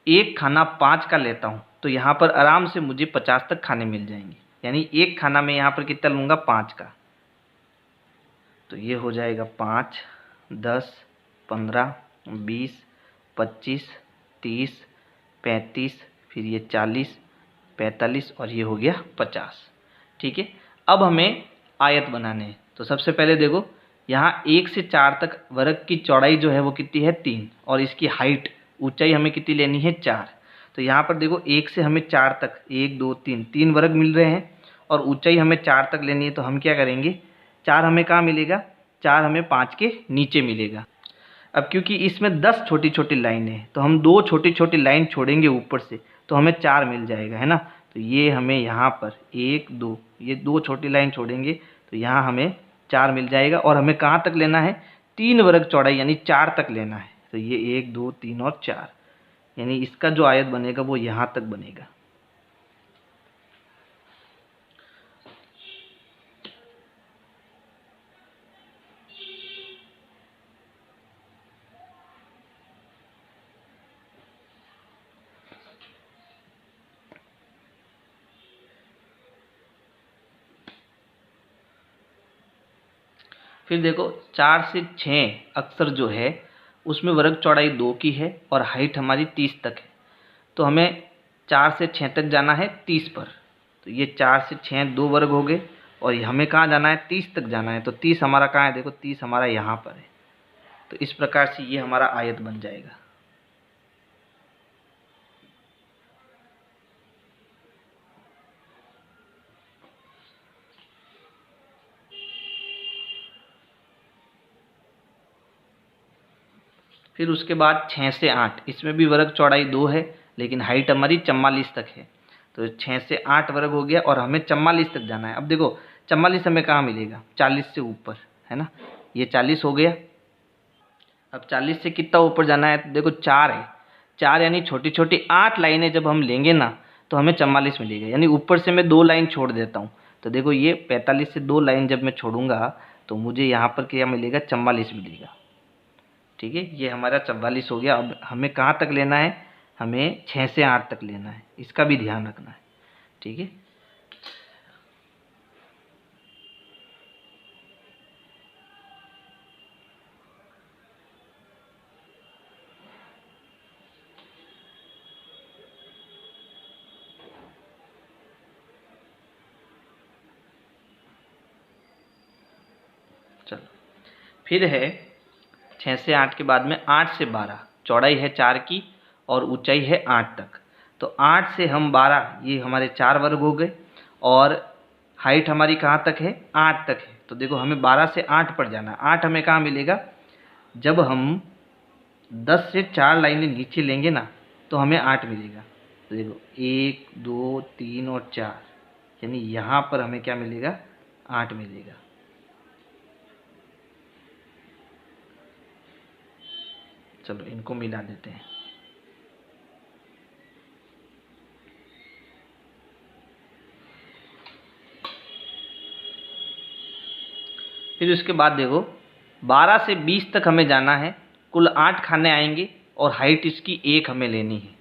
एक खाना 5 का लेता हूँ तो यहाँ पर आराम से मुझे 50 तक खाने मिल जाएंगे, यानी एक खाना मैं यहाँ पर कितना लूँगा 5 का। तो ये हो जाएगा 5 10 15 20 25 30 35, फिर ये 40 45 और ये हो गया 50। ठीक है, अब हमें आयत बनाने हैं। तो सबसे पहले देखो, यहाँ 1 से 4 तक वर्ग की चौड़ाई जो है वो कितनी है 3 और इसकी हाइट ऊंचाई हमें कितनी लेनी है 4। तो यहाँ पर देखो 1 से हमें 4 तक 1 2 3 3 वर्ग मिल रहे हैं और ऊंचाई हमें 4 तक लेनी है। तो हम क्या करेंगे, 4 हमें कहाँ मिलेगा, 4 हमें 5 के नीचे मिलेगा। अब क्योंकि इसमें 10 छोटी छोटी लाइनें हैं तो हम 2 छोटी छोटी लाइन छोड़ेंगे ऊपर से तो हमें 4 मिल जाएगा, है ना। तो ये हमें यहाँ पर 1 2, ये 2 छोटी लाइन छोड़ेंगे तो यहाँ हमें 4 मिल जाएगा और हमें कहाँ तक लेना है 3 वर्ग चौड़ाई, यानी 4 तक लेना है। तो ये 1 2 3 और 4, यानी इसका जो आयत बनेगा वो यहाँ तक बनेगा। फिर देखो 4 से 6 अक्सर जो है उसमें वर्ग चौड़ाई 2 की है और हाइट हमारी 30 तक है। तो हमें 4 से 6 तक जाना है 30 पर। तो ये 4 से 6 2 वर्ग हो गए और हमें कहाँ जाना है 30 तक जाना है। तो 30 हमारा कहाँ है, देखो 30 हमारा यहाँ पर है। तो इस प्रकार से ये हमारा आयत बन जाएगा। फिर उसके बाद 6 से 8, इसमें भी वर्ग चौड़ाई 2 है लेकिन हाइट हमारी 44 तक है। तो 6 से 8 वर्ग हो गया और हमें 44 तक जाना है। अब देखो 44 हमें कहाँ मिलेगा, 40 से ऊपर, है ना। ये 40 हो गया। अब 40 से कितना ऊपर जाना है, तो देखो 4 है, 4 यानी छोटी छोटी 8 लाइनें जब हम लेंगे ना तो हमें 44 मिलेगा। यानी ऊपर से मैं 2 लाइन छोड़ देता हूँ। तो देखो ये 45 से 2 लाइन जब मैं छोड़ूंगा तो मुझे यहाँ पर क्या मिलेगा 44 मिलेगा। ठीक है, ये हमारा 44 हो गया। अब हमें कहाँ तक लेना है, हमें 6 से 8 तक लेना है, इसका भी ध्यान रखना है। ठीक है, चलो फिर है 6 से 8 के बाद में 8 से 12। चौड़ाई है 4 की और ऊंचाई है 8 तक। तो 8 से हम 12, ये हमारे 4 वर्ग हो गए, और हाइट हमारी कहाँ तक है, 8 तक है। तो देखो हमें 12 से 8 पर जाना। 8 हमें कहाँ मिलेगा, जब हम 10 से 4 लाइनें नीचे लेंगे ना तो हमें 8 मिलेगा। तो देखो 1 2 3 और 4, यानी यहाँ पर हमें क्या मिलेगा, 8 मिलेगा। चलो इनको मिला देते हैं। फिर उसके बाद देखो 12 से 20 तक हमें जाना है, कुल 8 खाने आएंगे और हाइट इसकी 1 हमें लेनी है।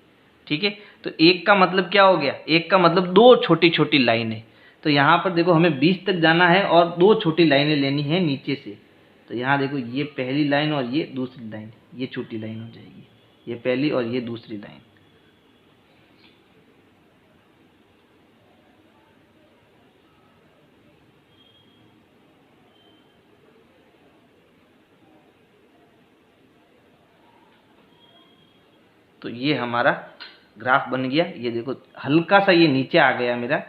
ठीक है, तो 1 का मतलब क्या हो गया, 1 का मतलब 2 छोटी छोटी लाइनें। तो यहाँ पर देखो हमें 20 तक जाना है और 2 छोटी लाइनें लेनी है नीचे से। तो यहाँ देखो ये पहली लाइन और ये दूसरी लाइन, ये छोटी लाइन हो जाएगी, ये पहली और ये दूसरी लाइन। तो ये हमारा ग्राफ बन गया। ये देखो हल्का सा ये नीचे आ गया मेरा,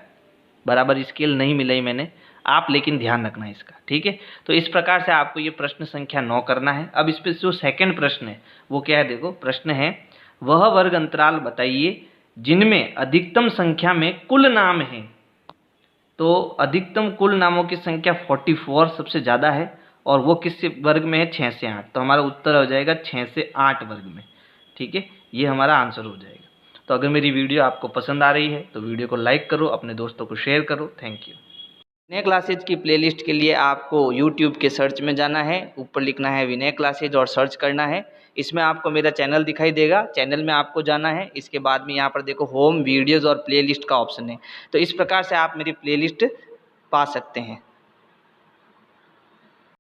बराबर स्केल नहीं मिलाई मैंने, आप लेकिन ध्यान रखना इसका। ठीक है, तो इस प्रकार से आपको ये प्रश्न संख्या 9 करना है। अब इस पे जो सेकंड प्रश्न है वो क्या है, देखो प्रश्न है, वह वर्ग अंतराल बताइए जिनमें अधिकतम संख्या में कुल नाम है। तो अधिकतम कुल नामों की संख्या 44 सबसे ज़्यादा है, और वो किस वर्ग में है, 6 से 8। तो हमारा उत्तर हो जाएगा 6 से 8 वर्ग में। ठीक है, ये हमारा आंसर हो जाएगा। तो अगर मेरी वीडियो आपको पसंद आ रही है तो वीडियो को लाइक करो, अपने दोस्तों को शेयर करो। Thank you. विनय क्लासेज की प्लेलिस्ट के लिए आपको यूट्यूब के सर्च में जाना है, ऊपर लिखना है विनय क्लासेज और सर्च करना है। इसमें आपको मेरा चैनल दिखाई देगा, चैनल में आपको जाना है। इसके बाद में यहाँ पर देखो होम वीडियोज़ और प्लेलिस्ट का ऑप्शन है। तो इस प्रकार से आप मेरी प्लेलिस्ट पा सकते हैं।